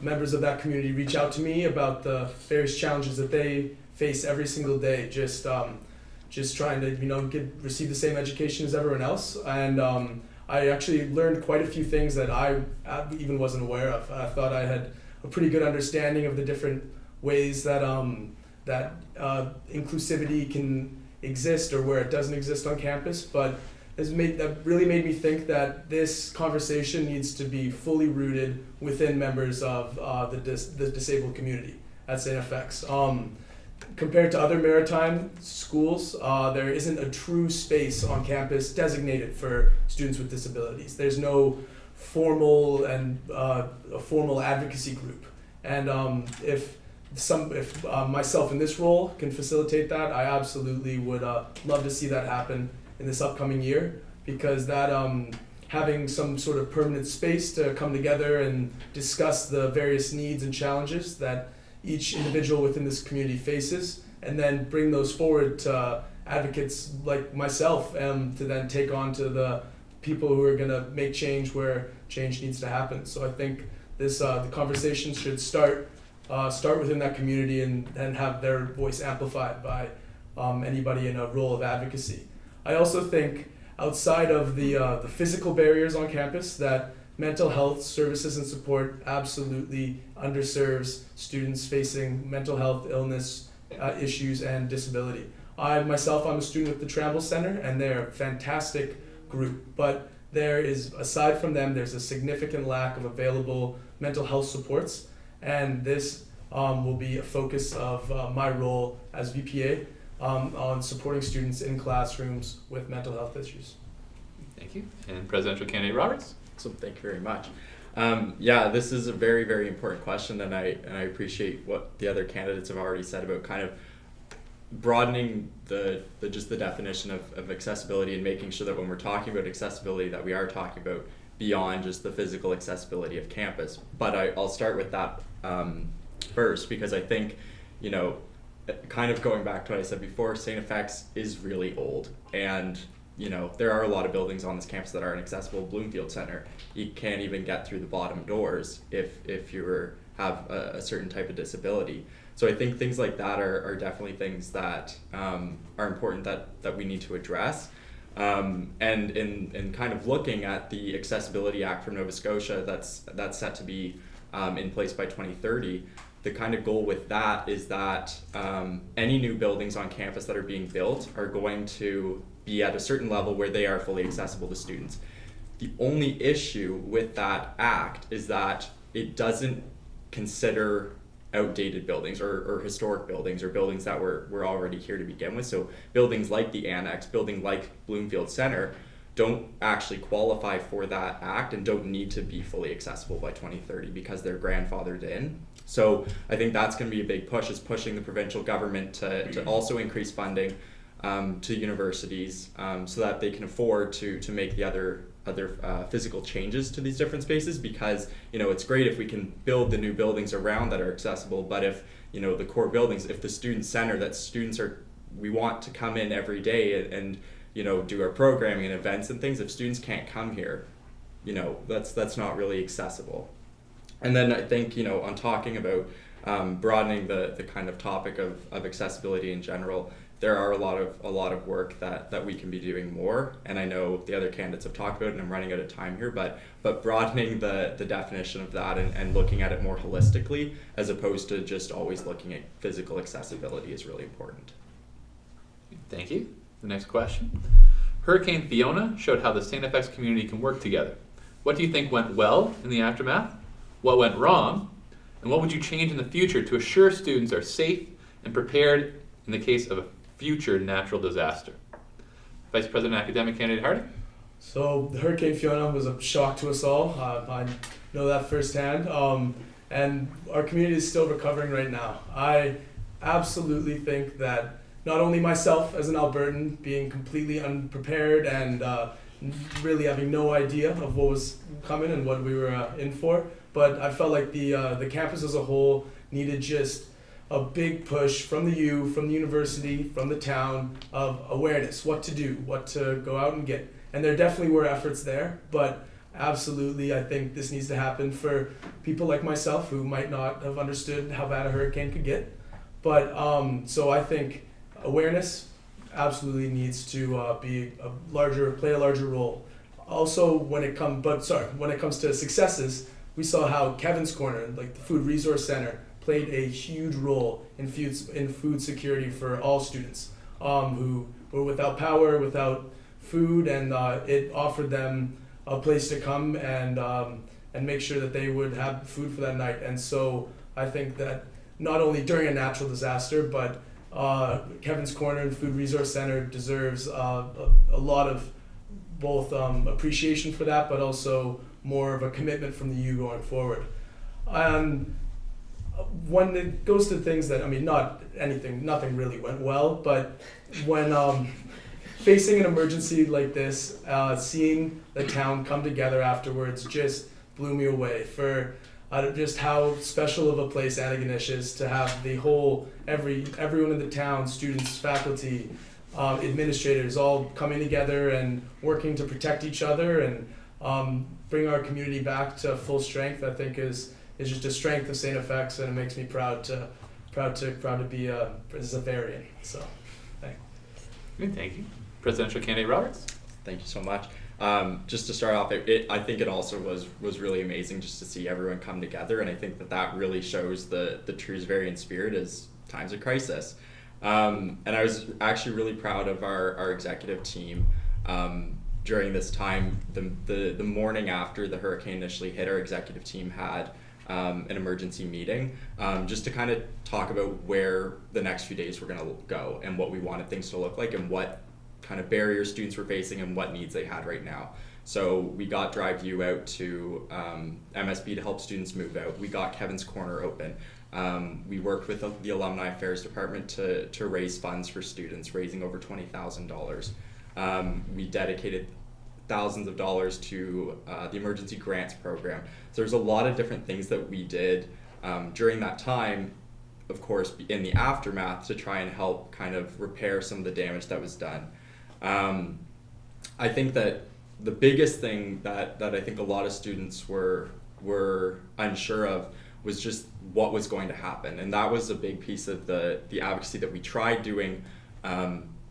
members of that community reach out to me about the various challenges that they face every single day, just trying to receive the same education as everyone else. And I actually learned quite a few things that I even wasn't aware of. I thought I had a pretty good understanding of the different ways that inclusivity can exist or where it doesn't exist on campus, but that really made me think that this conversation needs to be fully rooted within members of the disabled community at StFX. Compared to other maritime schools, there isn't a true space on campus designated for students with disabilities. There's no formal advocacy group, and if myself in this role can facilitate that, I absolutely would love to see that happen in this upcoming year, because that having some sort of permanent space to come together and discuss the various needs and challenges that each individual within this community faces, and then bring those forward to advocates like myself, to then take on to the people who are going to make change where change needs to happen. So I think this the conversation should start within that community and have their voice amplified by anybody in a role of advocacy. I also think outside of the physical barriers on campus, that mental health services and support absolutely underserves students facing mental health illness issues and disability. I'm a student with the Tramble Center, and they're a fantastic group, but there is, aside from them, there's a significant lack of available mental health supports, and this will be a focus of my role as VPA on supporting students in classrooms with mental health issues. Thank you. And Presidential Candidate Roberts? So thank you very much. Yeah, this is a very, very important question, and I appreciate what the other candidates have already said about kind of broadening the definition of accessibility and making sure that when we're talking about accessibility that we are talking about beyond just the physical accessibility of campus. But I'll start with that first, because I think, you know, kind of going back to what I said before, StFX is really old, and you know, there are a lot of buildings on this campus that aren't accessible. Bloomfield Center, you can't even get through the bottom doors if you have a certain type of disability. So I think things like that are definitely things that are important that we need to address. And in kind of looking at the Accessibility Act from Nova Scotia that's set to be in place by 2030, the kind of goal with that is that any new buildings on campus that are being built are going to be at a certain level where they are fully accessible to students. The only issue with that act is that it doesn't consider outdated buildings or historic buildings or buildings that were already here to begin with. So buildings like the Annex, building like Bloomfield Center don't actually qualify for that act and don't need to be fully accessible by 2030 because they're grandfathered in. So I think that's going to be a big push, is pushing the provincial government to also increase funding to universities so that they can afford to make the other physical changes to these different spaces, because you know it's great if we can build the new buildings around that are accessible, but if you know the core buildings, if the student center that students we want to come in every day and you know do our programming and events and things, if students can't come here, you know that's not really accessible. And then I think, you know, on talking about broadening the kind of topic of accessibility in general, there are a lot of work that we can be doing more, and I know the other candidates have talked about it, and I'm running out of time here, but broadening the definition of that and looking at it more holistically as opposed to just always looking at physical accessibility is really important. Thank you. The next question. Hurricane Fiona showed how the StFX community can work together. What do you think went well in the aftermath? What went wrong? And what would you change in the future to assure students are safe and prepared in the case of a future natural disaster? Vice President Academic Candidate Harding? So Hurricane Fiona was a shock to us all. I know that firsthand. And our community is still recovering right now. I absolutely think that not only myself as an Albertan being completely unprepared and really having no idea of what was coming and what we were in for, but I felt like the campus as a whole needed just a big push from the U, from the university, from the town of awareness, what to do, what to go out and get. And there definitely were efforts there, but absolutely I think this needs to happen for people like myself who might not have understood how bad a hurricane could get. But so I think awareness absolutely needs to play a larger role. Also, when it comes to successes, we saw how Kevin's Corner, like the Food Resource Center, played a huge role in food security for all students who were without power, without food, and it offered them a place to come and make sure that they would have food for that night. And so I think that not only during a natural disaster, but Kevin's Corner and Food Resource Center deserves a lot of both appreciation for that, but also more of a commitment from the U going forward. When it goes to things that, I mean, nothing really went well, but when facing an emergency like this, seeing the town come together afterwards just blew me away for just how special of a place Antigonish is, to have the whole, everyone in the town, students, faculty, administrators all coming together and working to protect each other and bring our community back to full strength. I think is just a strength of StFX, and it makes me proud to be a Zavarian. So, thanks. Good, thank you. Presidential Candidate Roberts? Thank you so much. Just to start off, I think it also was really amazing just to see everyone come together, and I think that really shows the true Zavarian spirit as times of crisis. And I was actually really proud of our executive team during this time, the morning after the hurricane initially hit, our executive team had an emergency meeting just to kind of talk about where the next few days were going to go and what we wanted things to look like and what kind of barriers students were facing and what needs they had right now. So we got Drive U out to MSB to help students move out. We got Kevin's Corner open. We worked with the Alumni Affairs Department to raise funds for students, raising over $20,000. We dedicated thousands of dollars to the emergency grants program. So there's a lot of different things that we did during that time, of course, in the aftermath to try and help kind of repair some of the damage that was done. I think that the biggest thing that I think a lot of students were unsure of was just what was going to happen. And that was a big piece of the advocacy that we tried doing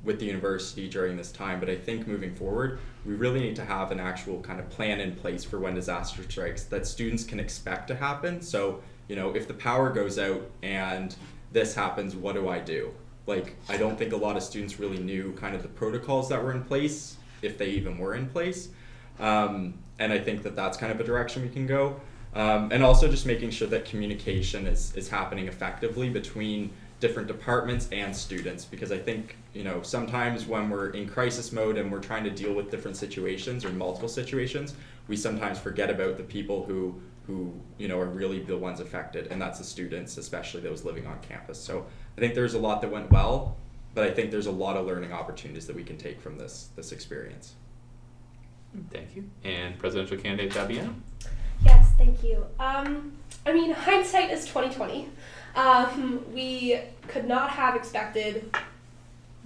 with the university during this time. But I think moving forward, we really need to have an actual kind of plan in place for when disaster strikes that students can expect to happen. So, if the power goes out and this happens, what do I do? Like, I don't think a lot of students really knew kind of the protocols that were in place, if they even were in place. And I think that that's kind of a direction we can go. And also just making sure that communication is happening effectively between different departments and students, because I think, sometimes when we're in crisis mode and we're trying to deal with different situations or multiple situations, we sometimes forget about the people who are really the ones affected, and that's the students, especially those living on campus. So I think there's a lot that went well, but I think there's a lot of learning opportunities that we can take from this experience. Thank you. And presidential candidate Fabiano? Yes, thank you. Hindsight is 2020. We could not have expected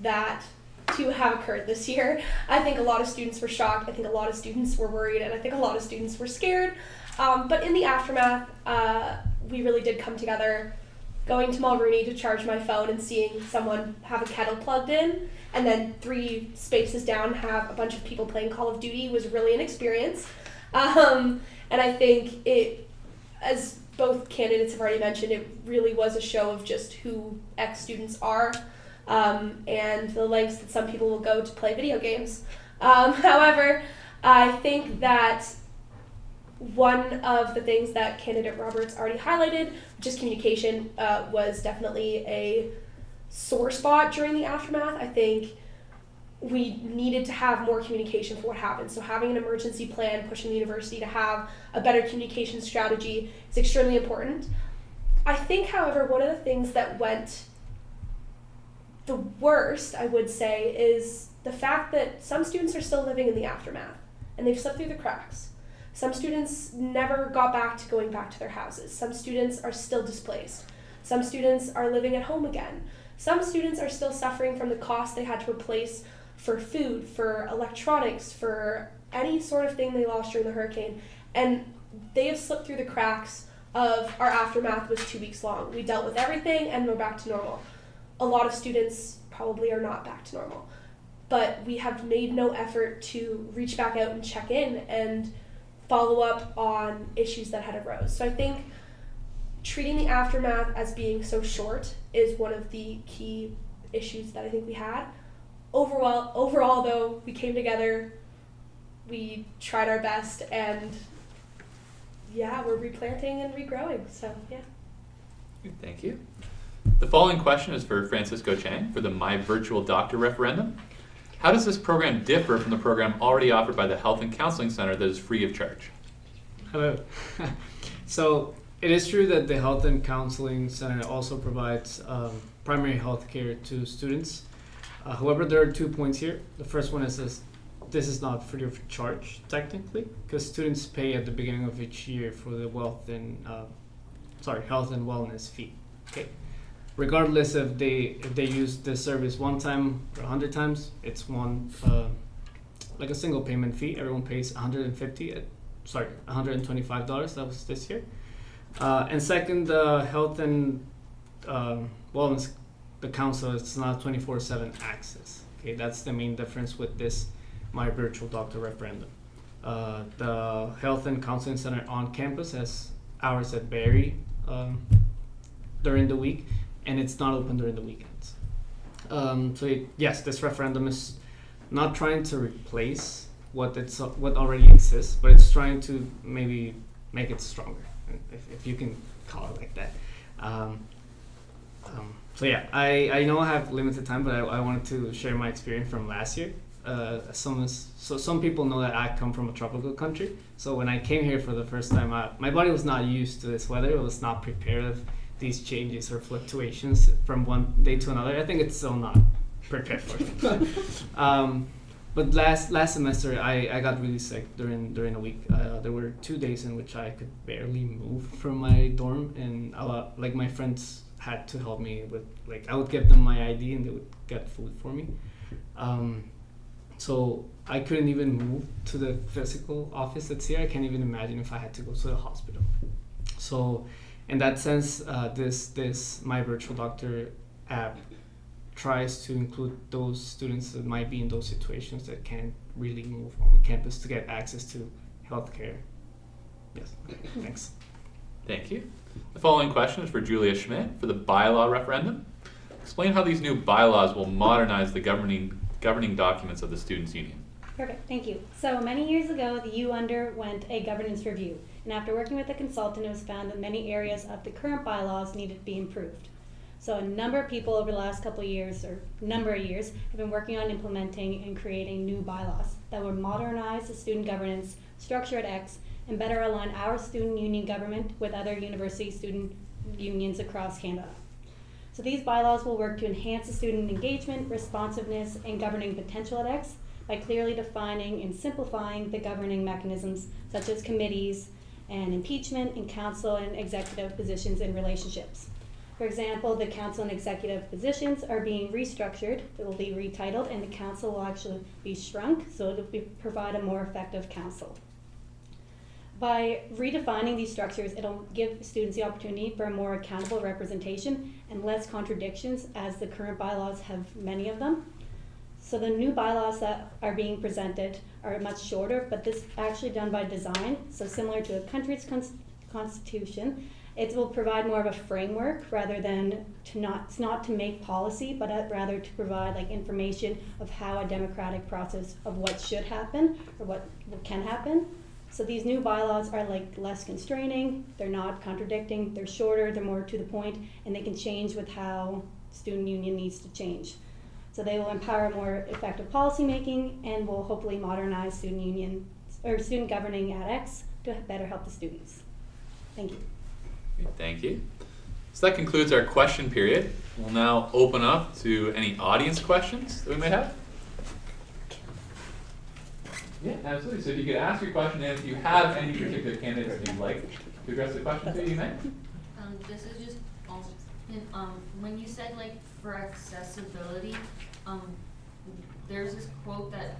that to have occurred this year. I think a lot of students were shocked. I think a lot of students were worried, and I think a lot of students were scared. But in the aftermath, we really did come together. Going to Mulrooney to charge my phone and seeing someone have a kettle plugged in, and then 3 spaces down have a bunch of people playing Call of Duty was really an experience. And I think it, as both candidates have already mentioned, it really was a show of just who ex-students are, and the lengths that some people will go to play video games. However, I think that one of the things that candidate Roberts already highlighted, which is communication, was definitely a sore spot during the aftermath. I think we needed to have more communication for what happened. So having an emergency plan, pushing the university to have a better communication strategy is extremely important. I think, however, one of the things that went the worst, I would say, is the fact that some students are still living in the aftermath, and they've slipped through the cracks. Some students never got back to going back to their houses. Some students are still displaced. Some students are living at home again. Some students are still suffering from the cost they had to replace for food, for electronics, for any sort of thing they lost during the hurricane. And they have slipped through the cracks of our aftermath was 2 weeks long. We dealt with everything and we're back to normal. A lot of students probably are not back to normal. But we have made no effort to reach back out and check in and follow up on issues that had arose. So I think treating the aftermath as being so short is one of the key issues that I think we had. Overall though, we came together, we tried our best, and we're replanting and regrowing, so yeah. Thank you. The following question is for Francisco Chang for the My Virtual Doctor referendum. How does this program differ from the program already offered by the Health and Counseling Center that is free of charge? Hello. So it is true that the Health and Counseling Center also provides primary health care to students. However, there are 2 points here. The first one is this is not free of charge technically, because students pay at the beginning of each year for the health and wellness fee. Okay. Regardless if they use the service one time or 100 times, it's one like a single payment fee. Everyone pays $125. That was this year. And second, the health and wellness, the council, it's not 24/7 access. Okay, that's the main difference with this My Virtual Doctor referendum. The Health and Counseling Center on campus has hours that vary during the week, and it's not open during the weekends. Yes, this referendum is not trying to replace what already exists, but it's trying to maybe make it stronger, if you can call it like that. So yeah, I know I have limited time, but I wanted to share my experience from last year. Some people know that I come from a tropical country. So when I came here for the first time, my body was not used to this weather. It was not prepared of these changes or fluctuations from one day to another. I think it's still not prepared for it. But last semester, I got really sick during a week. There were 2 days in which I could barely move from my dorm, and my friends had to help me with, I would give them my ID and they would get food for me. So I couldn't even move to the physical office that's here. I can't even imagine if I had to go to the hospital. So in that sense, this My Virtual Doctor app tries to include those students that might be in those situations that can't really move on campus to get access to healthcare. Yes, thanks. Thank you. The following question is for Julia Schmidt for the bylaw referendum. Explain how these new bylaws will modernize the governing documents of the Students' Union. Perfect, thank you. So many years ago, the U underwent a governance review, and after working with a consultant, it was found that many areas of the current bylaws needed to be improved. So a number of people over the last couple of years, or number of years, have been working on implementing and creating new bylaws that will modernize the student governance structure at X and better align our student union government with other university student unions across Canada. So these bylaws will work to enhance the student engagement, responsiveness, and governing potential at X by clearly defining and simplifying the governing mechanisms such as committees and impeachment and council and executive positions and relationships. For example, the council and executive positions are being restructured. It will be retitled, and the council will actually be shrunk, so it will provide a more effective council. By redefining these structures, it'll give students the opportunity for a more accountable representation and less contradictions, as the current bylaws have many of them. So the new bylaws that are being presented are much shorter, but this is actually done by design. So similar to a country's constitution, it will provide more of a framework rather than it's not to make policy, but rather to provide information of how a democratic process of what should happen or what can happen. So these new bylaws are less constraining, they're not contradicting, they're shorter, they're more to the point, and they can change with how student union needs to change. So they will empower more effective policy making and will hopefully modernize student union or student governing at X to better help the students. Thank you. Thank you. So that concludes our question period. We'll now open up to any audience questions that we may have. Yeah, absolutely. So if you could ask your question, and if you have any particular candidates that you'd like to address the question to, you may. This is just also, when you said for accessibility, there's this quote that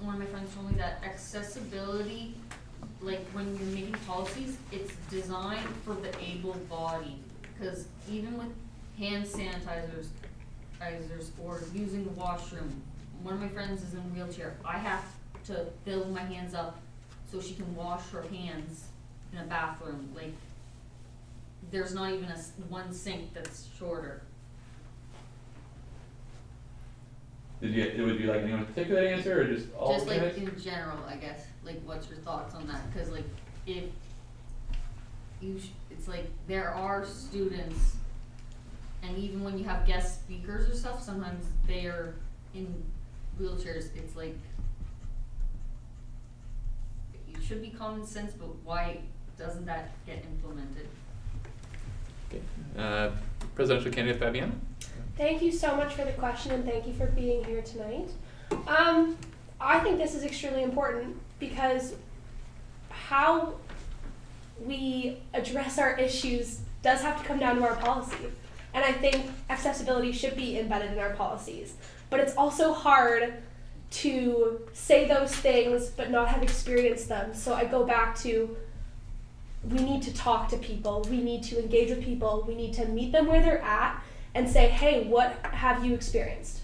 one of my friends told me that accessibility, when you're making policies, it's designed for the able-bodied, because even with hand sanitizers or using the washroom, one of my friends is in a wheelchair. I have to fill my hands up so she can wash her hands in a bathroom. There's not even one sink that's shorter. Would you like anyone particular answer, or just all? Just in general, I guess. What's your thoughts on that? Because if it's there are students, and even when you have guest speakers or stuff, sometimes they are in wheelchairs. It's it should be common sense, but why doesn't that get implemented? Okay. Presidential candidate Fabienne. Thank you so much for the question, and thank you for being here tonight. I think this is extremely important because how we address our issues does have to come down to our policy. And I think accessibility should be embedded in our policies. But it's also hard to say those things but not have experienced them. So I go back to, we need to talk to people, we need to engage with people, we need to meet them where they're at and say, hey, what have you experienced?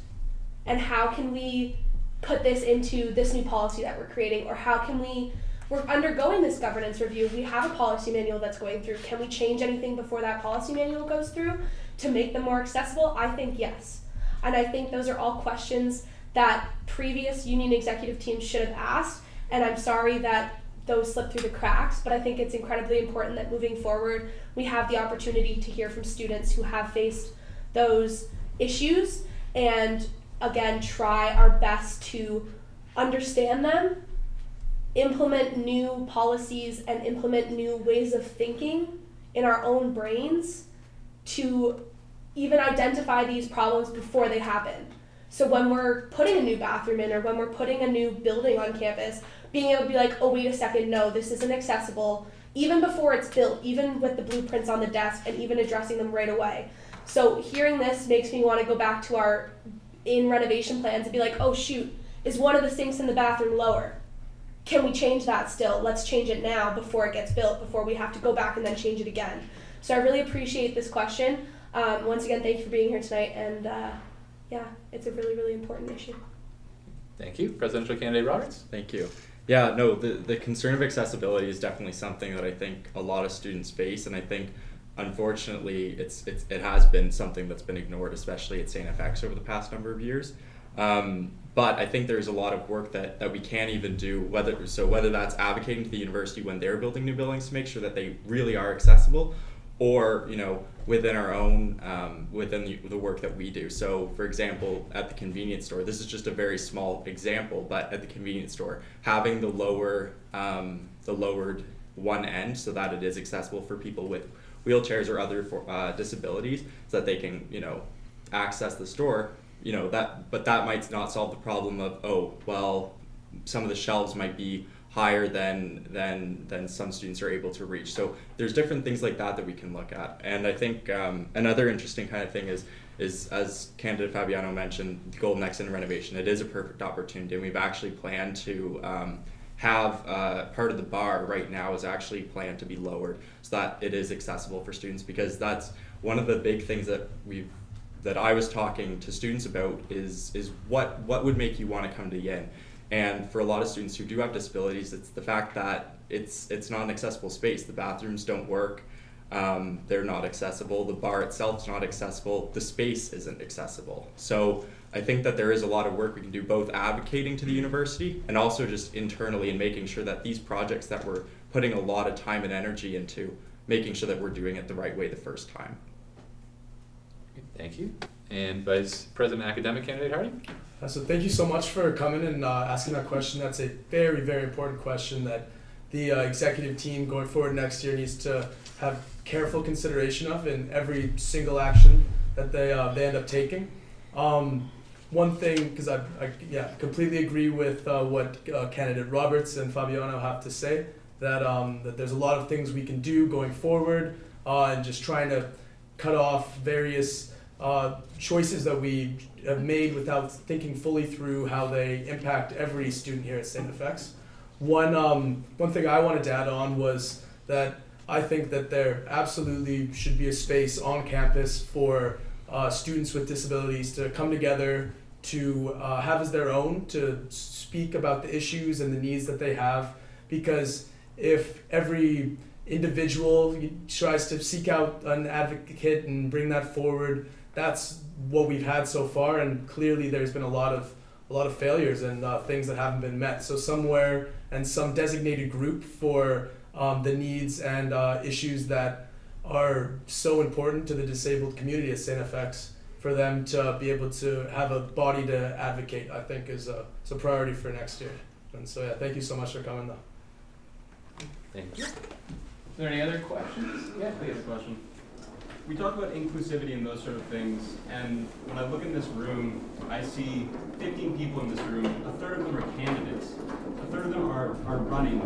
And how can we put this into this new policy that we're creating? Or how can we're undergoing this governance review, we have a policy manual that's going through. Can we change anything before that policy manual goes through to make them more accessible? I think yes. And I think those are all questions that previous union executive teams should have asked, and I'm sorry that those slipped through the cracks, but I think it's incredibly important that moving forward we have the opportunity to hear from students who have faced those issues and again try our best to understand them, implement new policies, and implement new ways of thinking in our own brains to even identify these problems before they happen. So when we're putting a new bathroom in or when we're putting a new building on campus, being able to be like, oh, wait a second, no, this isn't accessible, even before it's built, even with the blueprints on the desk, and even addressing them right away. So hearing this makes me want to go back to our in-renovation plans and be like, oh, shoot, is one of the sinks in the bathroom lower? Can we change that still? Let's change it now before it gets built, before we have to go back and then change it again. So I really appreciate this question. Once again, thank you for being here tonight, and yeah, it's a really, really important issue. Thank you. Presidential candidate Roberts. Thank you. Yeah, no, the concern of accessibility is definitely something that I think a lot of students face, and I think unfortunately it has been something that's been ignored, especially at StFX over the past number of years. But I think there's a lot of work that we can even do, whether that's advocating to the university when they're building new buildings to make sure that they really are accessible, or within our own within the work that we do. So for example, at the convenience store, this is just a very small example, but at the convenience store, having the lowered one end so that it is accessible for people with wheelchairs or other disabilities, so that they can access the store. But that might not solve the problem of some of the shelves might be higher than some students are able to reach. So there's different things like that we can look at. And I think another interesting kind of thing is as candidate Fabiano mentioned, Golden X in renovation. It is a perfect opportunity, and we've actually planned to have part of the bar right now is actually planned to be lowered so that it is accessible for students, because that's one of the big things that I was talking to students about is what would make you want to come to Yin. And for a lot of students who do have disabilities, it's the fact that it's not an accessible space. The bathrooms don't work, they're not accessible, the bar itself is not accessible, the space isn't accessible. So I think that there is a lot of work we can do, both advocating to the university and also just internally, and making sure that these projects that we're putting a lot of time and energy into, making sure that we're doing it the right way the first time. Thank you. And Vice President Academic Candidate Harding. So thank you so much for coming and asking that question. That's a very, very important question that the executive team going forward next year needs to have careful consideration of in every single action that they end up taking. One thing, because I completely agree with what candidate Roberts and Fabiano have to say, that there's a lot of things we can do going forward, and just trying to cut off various choices that we have made without thinking fully through how they impact every student here at StFX. One thing I wanted to add on was that I think that there absolutely should be a space on campus for students with disabilities to come together, to have as their own, to speak about the issues and the needs that they have. Because if every individual tries to seek out an advocate and bring that forward, that's what we've had so far, and clearly there's been a lot of failures and things that haven't been met. So somewhere and some designated group for the needs and issues that are so important to the disabled community at StFX, for them to be able to have a body to advocate, I think is a priority for next year. And so yeah, thank you so much for coming though. Thank you. Is there any other questions? Yeah, please. Question. We talk about inclusivity and those sort of things, and when I look in this room, I see 15 people in this room. A third of them are candidates. A third of them are running.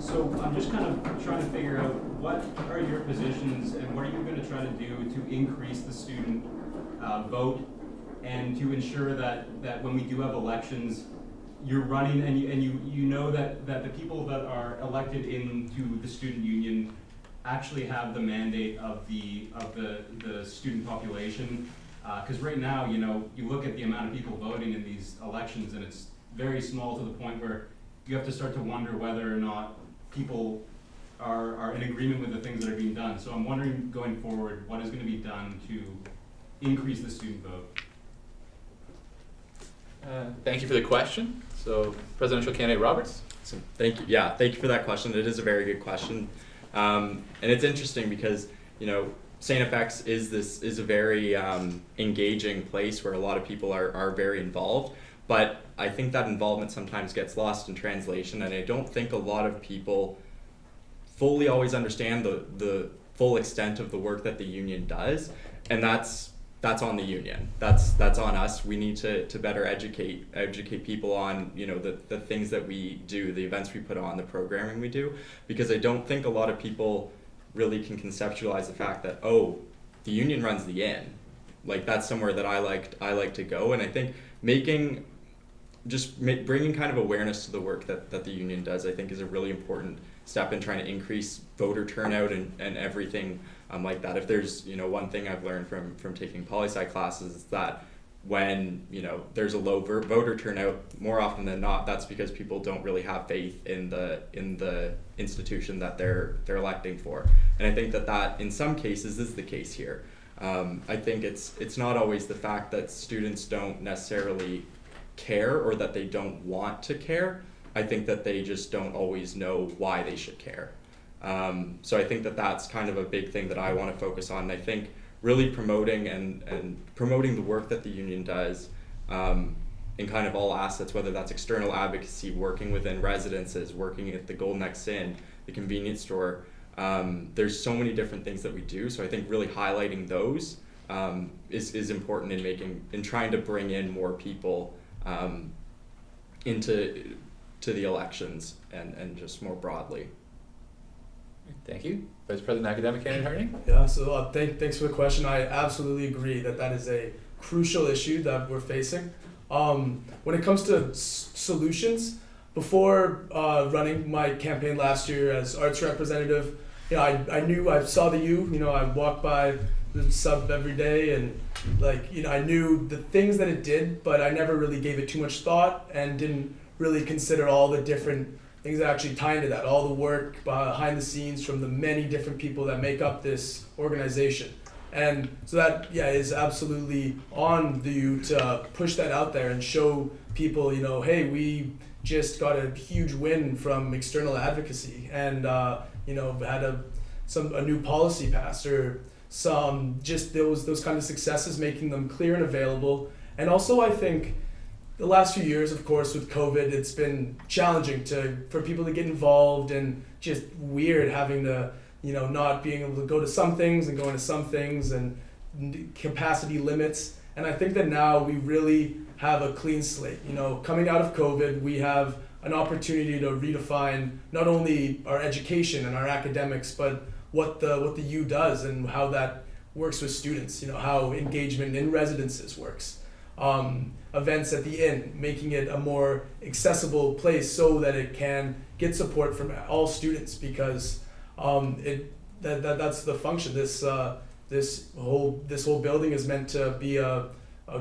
So I'm just kind of trying to figure out what are your positions and what are you going to try to do to increase the student vote, and to ensure that when we do have elections, you're running and you know that the people that are elected into the student union actually have the mandate of the student population, because right now, you look at the amount of people voting in these elections, and it's very small, to the point where you have to start to wonder whether or not people are in agreement with the things that are being done. So I'm wondering, going forward, what is going to be done to increase the student vote? Thank you for the question. So, presidential candidate Roberts. So thank you. Yeah, thank you for that question. It is a very good question, and it's interesting because StFX is a very engaging place where a lot of people are very involved. But I think that involvement sometimes gets lost in translation, and I don't think a lot of people fully always understand the full extent of the work that the union does, and that's on the union. That's on us. We need to better educate people on the things that we do, the events we put on, the programming we do, because I don't think a lot of people really can conceptualize the fact that the union runs the inn. Like, that's somewhere that I like to go, and I think bringing kind of awareness to the work that the union does, I think, is a really important step in trying to increase voter turnout and everything like that. If there's one thing I've learned from taking poli-sci classes is that when there's a low voter turnout, more often than not, that's because people don't really have faith in the institution that they're electing for. And I think that in some cases is the case here. I think it's not always the fact that students don't necessarily care or that they don't want to care. I think that they just don't always know why they should care. So I think that's kind of a big thing that I want to focus on. And I think really promoting and promoting the work that the union does in kind of all assets, whether that's external advocacy, working within residences, working at the Golden X Inn, the convenience store. There's so many different things that we do. So I think really highlighting those is important in trying to bring in more people into the elections and just more broadly. Thank you. Vice President Academic candidate Harding. Yeah, so thanks for the question. I absolutely agree that is a crucial issue that we're facing. When it comes to solutions, before running my campaign last year as arts representative, I saw the U. I walked by the sub every day, and I knew the things that it did, but I never really gave it too much thought and didn't really consider all the different things that actually tie into that, all the work behind the scenes from the many different people that make up this organization. And so that, is absolutely on the U to push that out there and show people, hey, we just got a huge win from external advocacy and, had a new policy passed, or some just those kind of successes, making them clear and available. And also, I think the last few years, of course, with COVID, it's been challenging for people to get involved, and just weird having to, not being able to go to some things and going to some things, and capacity limits. And I think that now we really have a clean slate. Coming out of COVID, we have an opportunity to redefine not only our education and our academics, but what the U does and how that works with students. How engagement in residences works. Events at the inn, making it a more accessible place so that it can get support from all students, because that's the function. This whole building is meant to be a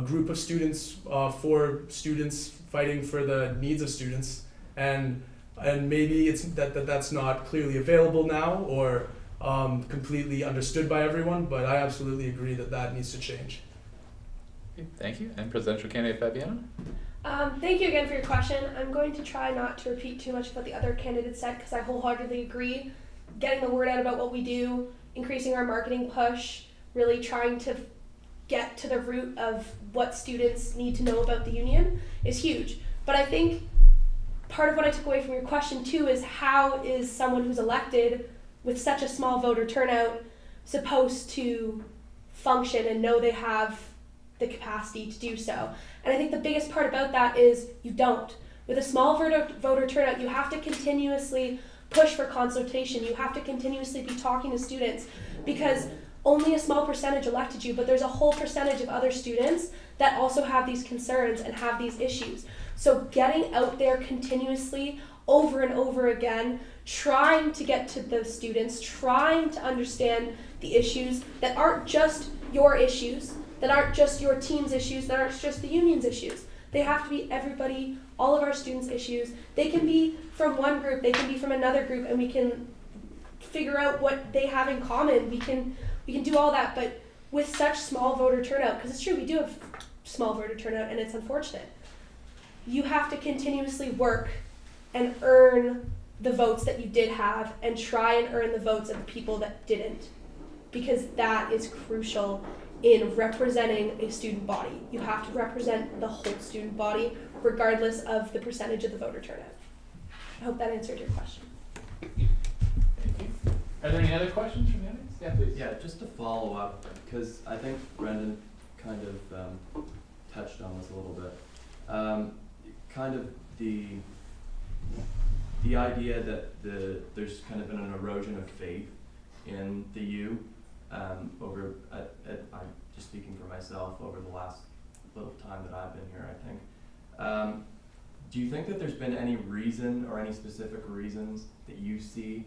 group of students for students, fighting for the needs of students, and maybe it's that's not clearly available now or completely understood by everyone, but I absolutely agree that needs to change. Thank you. And presidential candidate Fabiano. Thank you again for your question. I'm going to try not to repeat too much of what the other candidates said, because I wholeheartedly agree. Getting the word out about what we do, increasing our marketing push, really trying to get to the root of what students need to know about the union is huge. But I think part of what I took away from your question too is, how is someone who's elected with such a small voter turnout supposed to function and know they have the capacity to do so? And I think the biggest part about that is you don't. With a small voter turnout, you have to continuously push for consultation. You have to continuously be talking to students, because only a small percentage elected you, but there's a whole percentage of other students that also have these concerns and have these issues. So getting out there continuously, over and over again, trying to get to those students, trying to understand the issues that aren't just your issues, that aren't just your team's issues, that aren't just the union's issues. They have to be everybody, all of our students' issues. They can be from one group, they can be from another group, and we can figure out what they have in common. We can do all that, but with such small voter turnout, because it's true, we do have small voter turnout, and it's unfortunate. you have to continuously work and earn the votes that you did have and try and earn the votes of the people that didn't, because that is crucial in representing a student body. You have to represent the whole student body regardless of the percentage of the voter turnout. I hope that answered your question. Thank you. Are there any other questions from the audience? Yeah, please. Yeah, just to follow up, because I think Brendan kind of touched on this a little bit. Kind of the idea that there's kind of been an erosion of faith in the U over, I'm just speaking for myself, over the last little time that I've been here, I think. Do you think that there's been any reason or any specific reasons that you see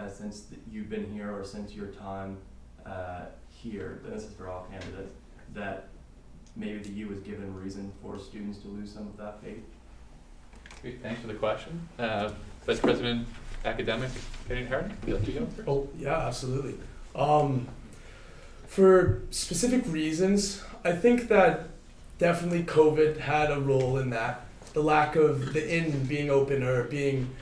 since you've been here or since your time here, and this is for all candidates, that maybe the U has given reason for students to lose some of that faith? Great, thanks for the question. Vice President Academic, Kennedy Harding, would you like to go first? Oh, yeah, absolutely. For specific reasons, I think that definitely COVID had a role in that. The lack of the inn being open or being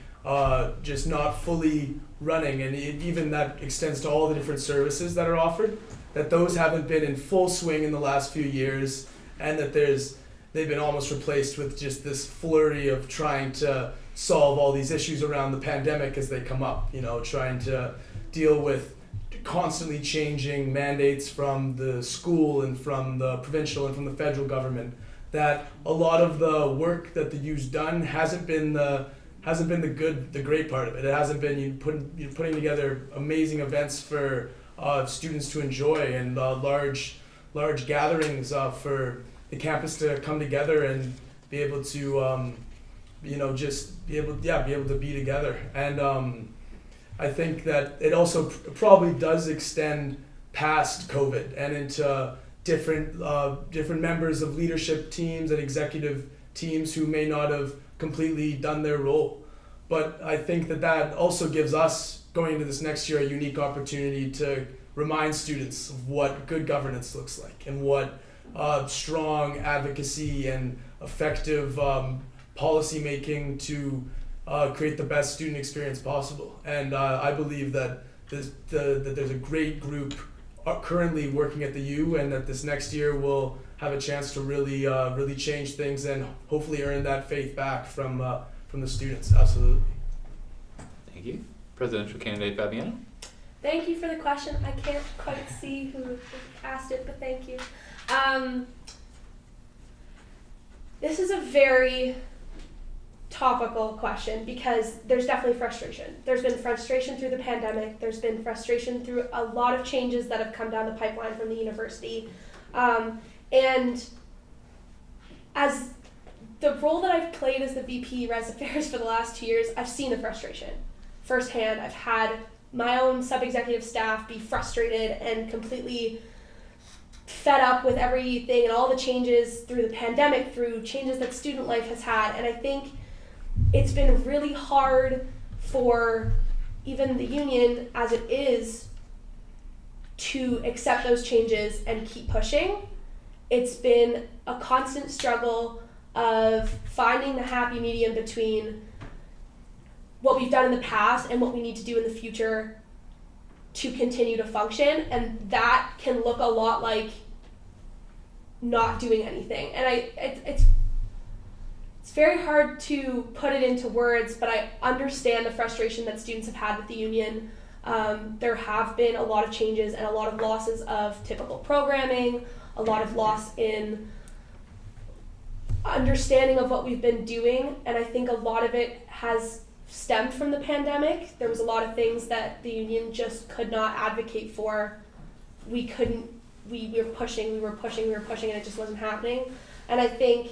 just not fully running, and even that extends to all the different services that are offered, that those haven't been in full swing in the last few years, and that they've been almost replaced with just this flurry of trying to solve all these issues around the pandemic as they come up, trying to deal with constantly changing mandates from the school and from the provincial and from the federal government, that a lot of the work that the U's done hasn't been the great part of it. It hasn't been putting together amazing events for students to enjoy, and large gatherings for the campus to come together and be able to just be able to be together. And I think that it also probably does extend past COVID and into different members of leadership teams and executive teams who may not have completely done their role. But I think that also gives us, going into this next year, a unique opportunity to remind students of what good governance looks like and what strong advocacy and effective policy making to create the best student experience possible. And I believe that there's a great group currently working at the U, and that this next year will have a chance to really change things and hopefully earn that faith back from the students. Absolutely. Thank you. Presidential candidate Fabiano. Thank you for the question. I can't quite see who asked it, but thank you. This is a very topical question because there's definitely frustration. There's been frustration through the pandemic. There's been frustration through a lot of changes that have come down the pipeline from the university. And as the role that I've played as the VP Res Affairs for the last 2 years, I've seen the frustration firsthand. I've had my own sub-executive staff be frustrated and completely fed up with everything and all the changes through the pandemic, through changes that student life has had. And I think it's been really hard for even the union, as it is, to accept those changes and keep pushing. It's been a constant struggle of finding the happy medium between what we've done in the past and what we need to do in the future to continue to function, and that can look a lot like not doing anything. And it's very hard to put it into words, but I understand the frustration that students have had with the union. There have been a lot of changes and a lot of losses of typical programming, a lot of loss in understanding of what we've been doing, and I think a lot of it has stemmed from the pandemic. There was a lot of things that the union just could not advocate for. We were pushing, and it just wasn't happening. And I think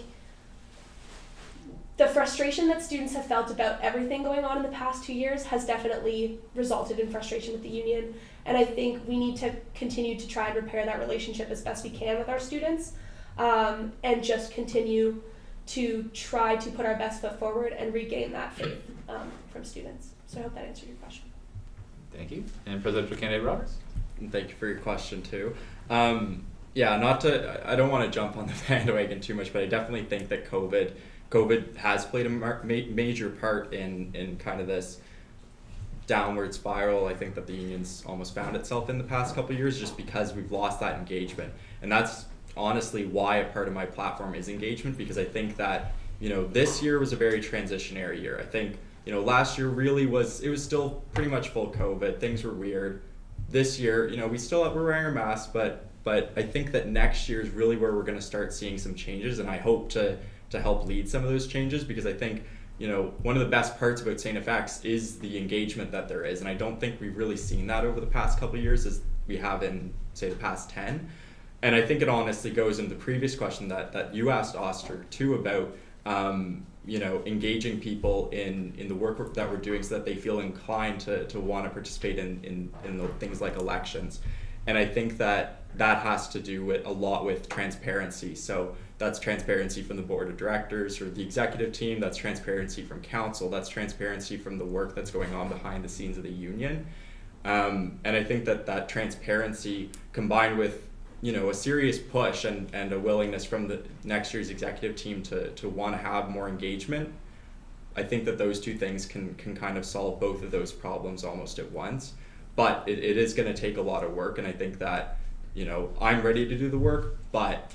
the frustration that students have felt about everything going on in the past 2 years has definitely resulted in frustration with the union. And I think we need to continue to try and repair that relationship as best we can with our students, and just continue to try to put our best foot forward and regain that faith from students. So I hope that answered your question. Thank you. And Presidential candidate Roberts. And thank you for your question too. I don't want to jump on the bandwagon too much, but I definitely think that COVID COVID has played a major part in kind of this downward spiral I think that the union's almost found itself in the past couple of years, just because we've lost that engagement. And that's honestly why a part of my platform is engagement, because I think that, you know, this year was a very transitionary year. I think, you know, last year really was still pretty much full COVID. Things were weird. This year, you know, we're wearing our masks, but I think that next year is really where we're going to start seeing some changes, and I hope to help lead some of those changes, because I think, you know, one of the best parts about StFX is the engagement that there is, and I don't think we've really seen that over the past couple of years as we have in, say, the past 10. And I think it honestly goes into the previous question that you asked, Oster, too, about you know, engaging people in the work that we're doing so that they feel inclined to want to participate in the things like elections. And I think that has to do with a lot with transparency. So that's transparency from the board of directors or the executive team, that's transparency from council, that's transparency from the work that's going on behind the scenes of the union. And I think that transparency combined with, you know, a serious push and a willingness from the next year's executive team to want to have more engagement, I think that those two things can kind of solve both of those problems almost at once. But it is going to take a lot of work, and I think that, you know, I'm ready to do the work, but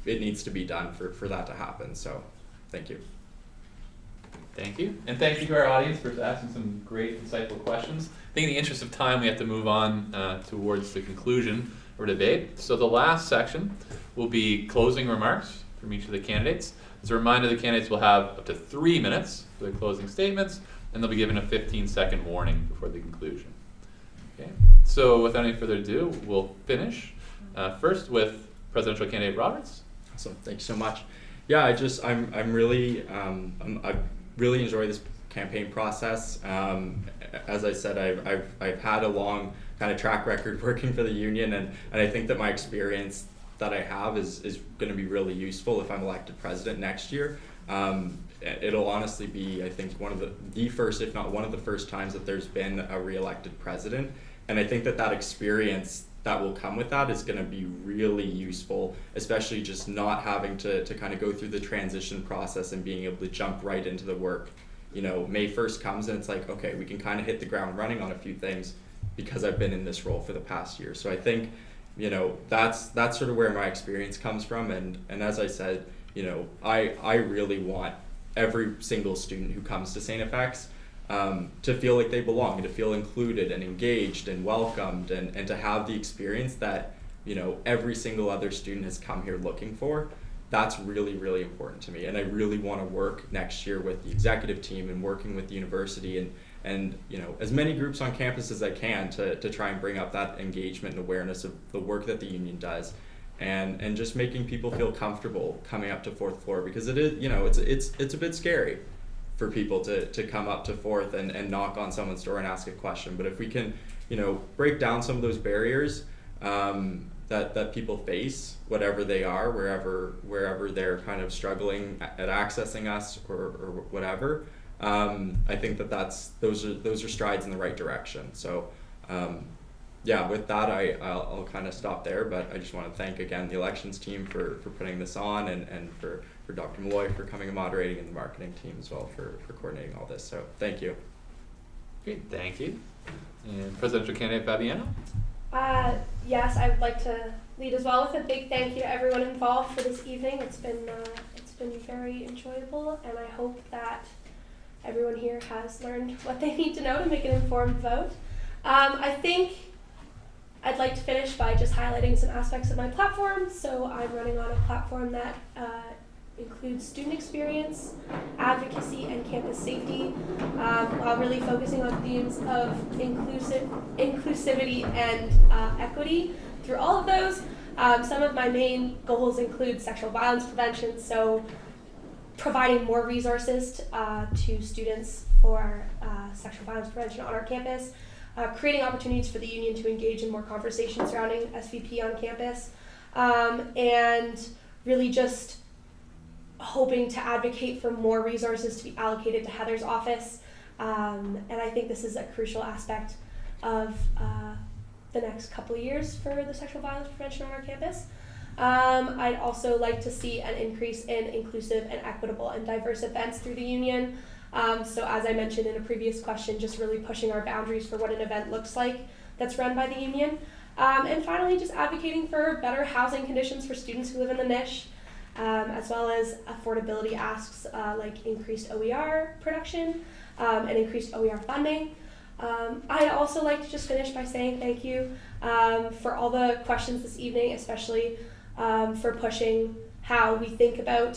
it needs to be done for that to happen. So thank you. Thank you. And thank you to our audience for asking some great, insightful questions. I think in the interest of time, we have to move on towards the conclusion or debate. So the last section will be closing remarks from each of the candidates. As a reminder, the candidates will have up to 3 minutes for their closing statements, and they'll be given a 15-second warning before the conclusion. Okay. So without any further ado, we'll finish first with presidential candidate Roberts. Awesome. Thank you so much. Yeah, I'm really I really enjoy this campaign process. As I said, I've had a long kind of track record working for the union, and I think that my experience that I have is going to be really useful if I'm elected president next year. It'll honestly be, I think, one of the first, if not one of the first times that there's been a re-elected president, and I think that experience that will come with that is going to be really useful, especially just not having to kind of go through the transition process and being able to jump right into the work. You know, May 1st comes and it's like, okay, we can kind of hit the ground running on a few things because I've been in this role for the past year. So I think, you know, that's sort of where my experience comes from, and as I said, you know, I really want every single student who comes to StFX to feel like they belong and to feel included and engaged and welcomed and to have the experience that, you know, every single other student has come here looking for. That's really, really important to me, and I really want to work next year with the executive team and working with the university and you know, as many groups on campus as I can to try and bring up that engagement and awareness of the work that the union does, and just making people feel comfortable coming up to 4th floor, because it is, you know, it's a bit scary for people to come up to 4th and knock on someone's door and ask a question. But if we can, you know, break down some of those barriers that people face, whatever they are, wherever they're kind of struggling at accessing us or whatever, I think those are strides in the right direction. So yeah, with that, I'll kind of stop there, but I just want to thank again the elections team for putting this on, and for Dr. Malloy for coming and moderating, and the marketing team as well for coordinating all this. So thank you. Great, thank you. And presidential candidate Fabiano? Yes, I would like to lead as well with a big thank you to everyone involved for this evening. It's been very enjoyable, and I hope that everyone here has learned what they need to know to make an informed vote. I think I'd like to finish by just highlighting some aspects of my platform. So I'm running on a platform that includes student experience, advocacy, and campus safety, while really focusing on themes of inclusivity and equity through all of those. Some of my main goals include sexual violence prevention, so providing more resources to students for sexual violence prevention on our campus, creating opportunities for the union to engage in more conversations surrounding SVP on campus, and really just hoping to advocate for more resources to be allocated to Heather's office. And I think this is a crucial aspect of the next couple of years for the sexual violence prevention on our campus. I'd also like to see an increase in inclusive and equitable and diverse events through the union. So as I mentioned in a previous question, just really pushing our boundaries for what an event looks like that's run by the union. And finally, just advocating for better housing conditions for students who live in the niche, as well as affordability asks like increased OER production and increased OER funding. I'd also like to just finish by saying thank you for all the questions this evening, especially for pushing how we think about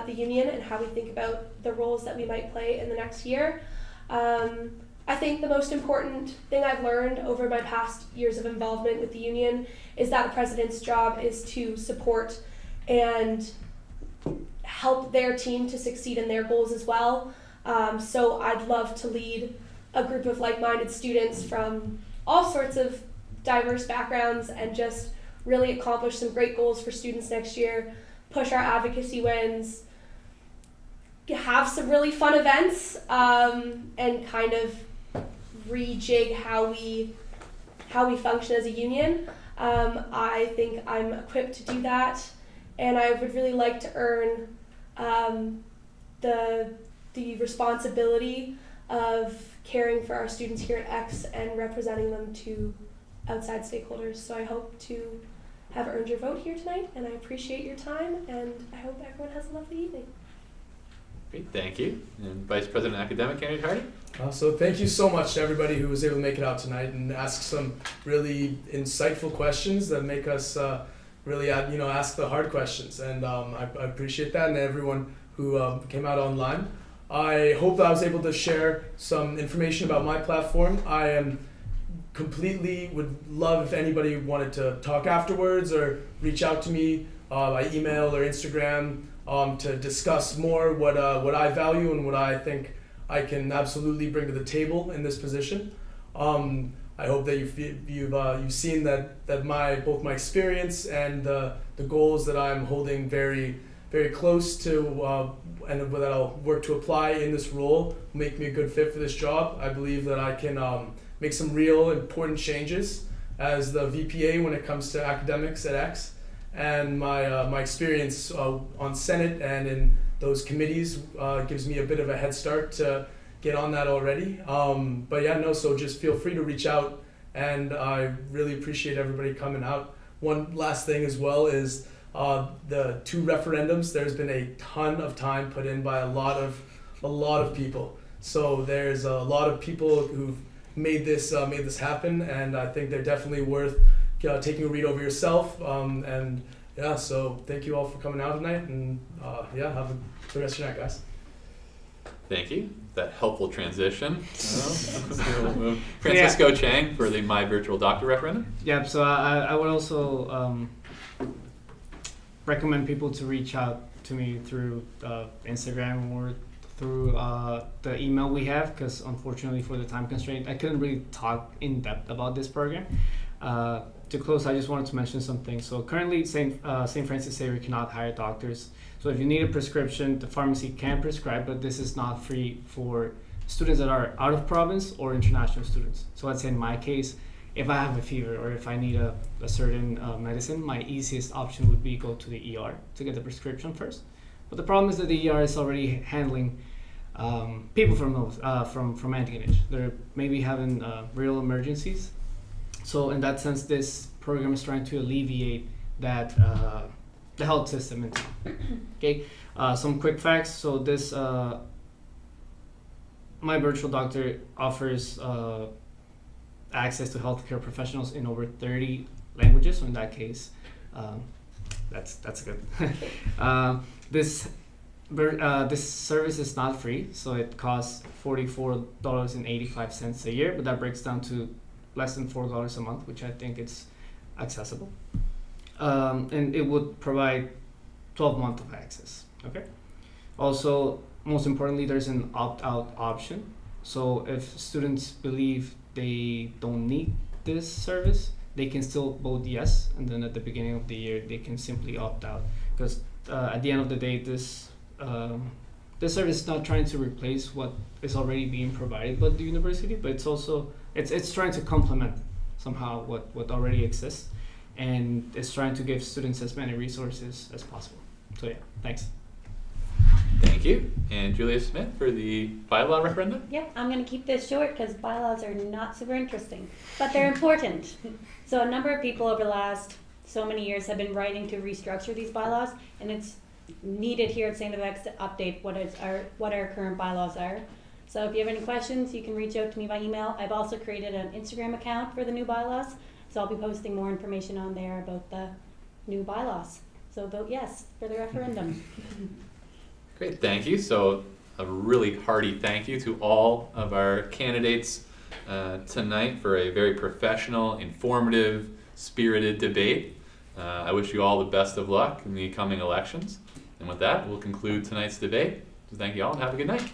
the union and how we think about the roles that we might play in the next year. I think the most important thing I've learned over my past years of involvement with the union is that a president's job is to support and help their team to succeed in their goals as well. So I'd love to lead a group of like-minded students from all sorts of diverse backgrounds and just really accomplish some great goals for students next year, push our advocacy wins, have some really fun events, and kind of rejig how we function as a union. I think I'm equipped to do that, and I would really like to earn the responsibility of caring for our students here at X and representing them to outside stakeholders. So I hope to have earned your vote here tonight, and I appreciate your time, and I hope everyone has a lovely evening. Great, thank you. And Vice President Academic, candidate Hardy? So thank you so much to everybody who was able to make it out tonight and ask some really insightful questions that make us really ask the hard questions. And I appreciate that, and everyone who came out online. I hope I was able to share some information about my platform. I am would love if anybody wanted to talk afterwards or reach out to me by email or Instagram to discuss more what I value and what I think I can absolutely bring to the table in this position. I hope that you've seen that both my experience and the goals that I'm holding very, very close to and that I'll work to apply in this role make me a good fit for this job. I believe that I can make some real important changes as the VPA when it comes to academics at X, and my experience on Senate and in those committees gives me a bit of a head start to get on that already. So just feel free to reach out, and I really appreciate everybody coming out. One last thing as well is the 2 referendums. There's been a ton of time put in by a lot of people. So there's a lot of people who've made this happen, and I think they're definitely worth taking a read over yourself. So thank you all for coming out tonight, and have a good rest of your night, guys. Thank you. That helpful transition. We'll move. Francisco Chang for the My Virtual Doctor referendum. Yeah, so I would also recommend people to reach out to me through Instagram or through the email we have, because unfortunately for the time constraint, I couldn't really talk in depth about this program. To close, I just wanted to mention something. So currently, St. Francis Xavier cannot hire doctors. So if you need a prescription, the pharmacy can prescribe, but this is not free for students that are out of province or international students. So let's say in my case, if I have a fever or if I need a certain medicine, my easiest option would be go to the ER to get the prescription first. But the problem is that the ER is already handling people from anti-image. They're maybe having real emergencies. So in that sense, this program is trying to alleviate that the health system in town. Okay, some quick facts. So this My Virtual Doctor offers access to healthcare professionals in over 30 languages. So in that case, that's good. This service is not free, so it costs $44.85 a year, but that breaks down to less than $4 a month, which I think it's accessible. And it would provide 12 months of access. Okay. Also, most importantly, there's an opt-out option. So if students believe they don't need this service, they can still vote yes, and then at the beginning of the year they can simply opt out, because at the end of the day, this service is not trying to replace what is already being provided by the university, but it's trying to complement somehow what already exists. and is trying to give students as many resources as possible. So yeah, thanks. Thank you. And Julia Smith for the bylaw referendum. Yep, I'm going to keep this short because bylaws are not super interesting, but they're important. So a number of people over the last so many years have been writing to restructure these bylaws, and it's needed here at StFX to update what our current bylaws are. So if you have any questions, you can reach out to me by email. I've also created an Instagram account for the new bylaws, so I'll be posting more information on there about the new bylaws. So vote yes for the referendum. Great, thank you. So a really hearty thank you to all of our candidates tonight for a very professional, informative, spirited debate. I wish you all the best of luck in the coming elections. And with that, we'll conclude tonight's debate. So thank you all and have a good night.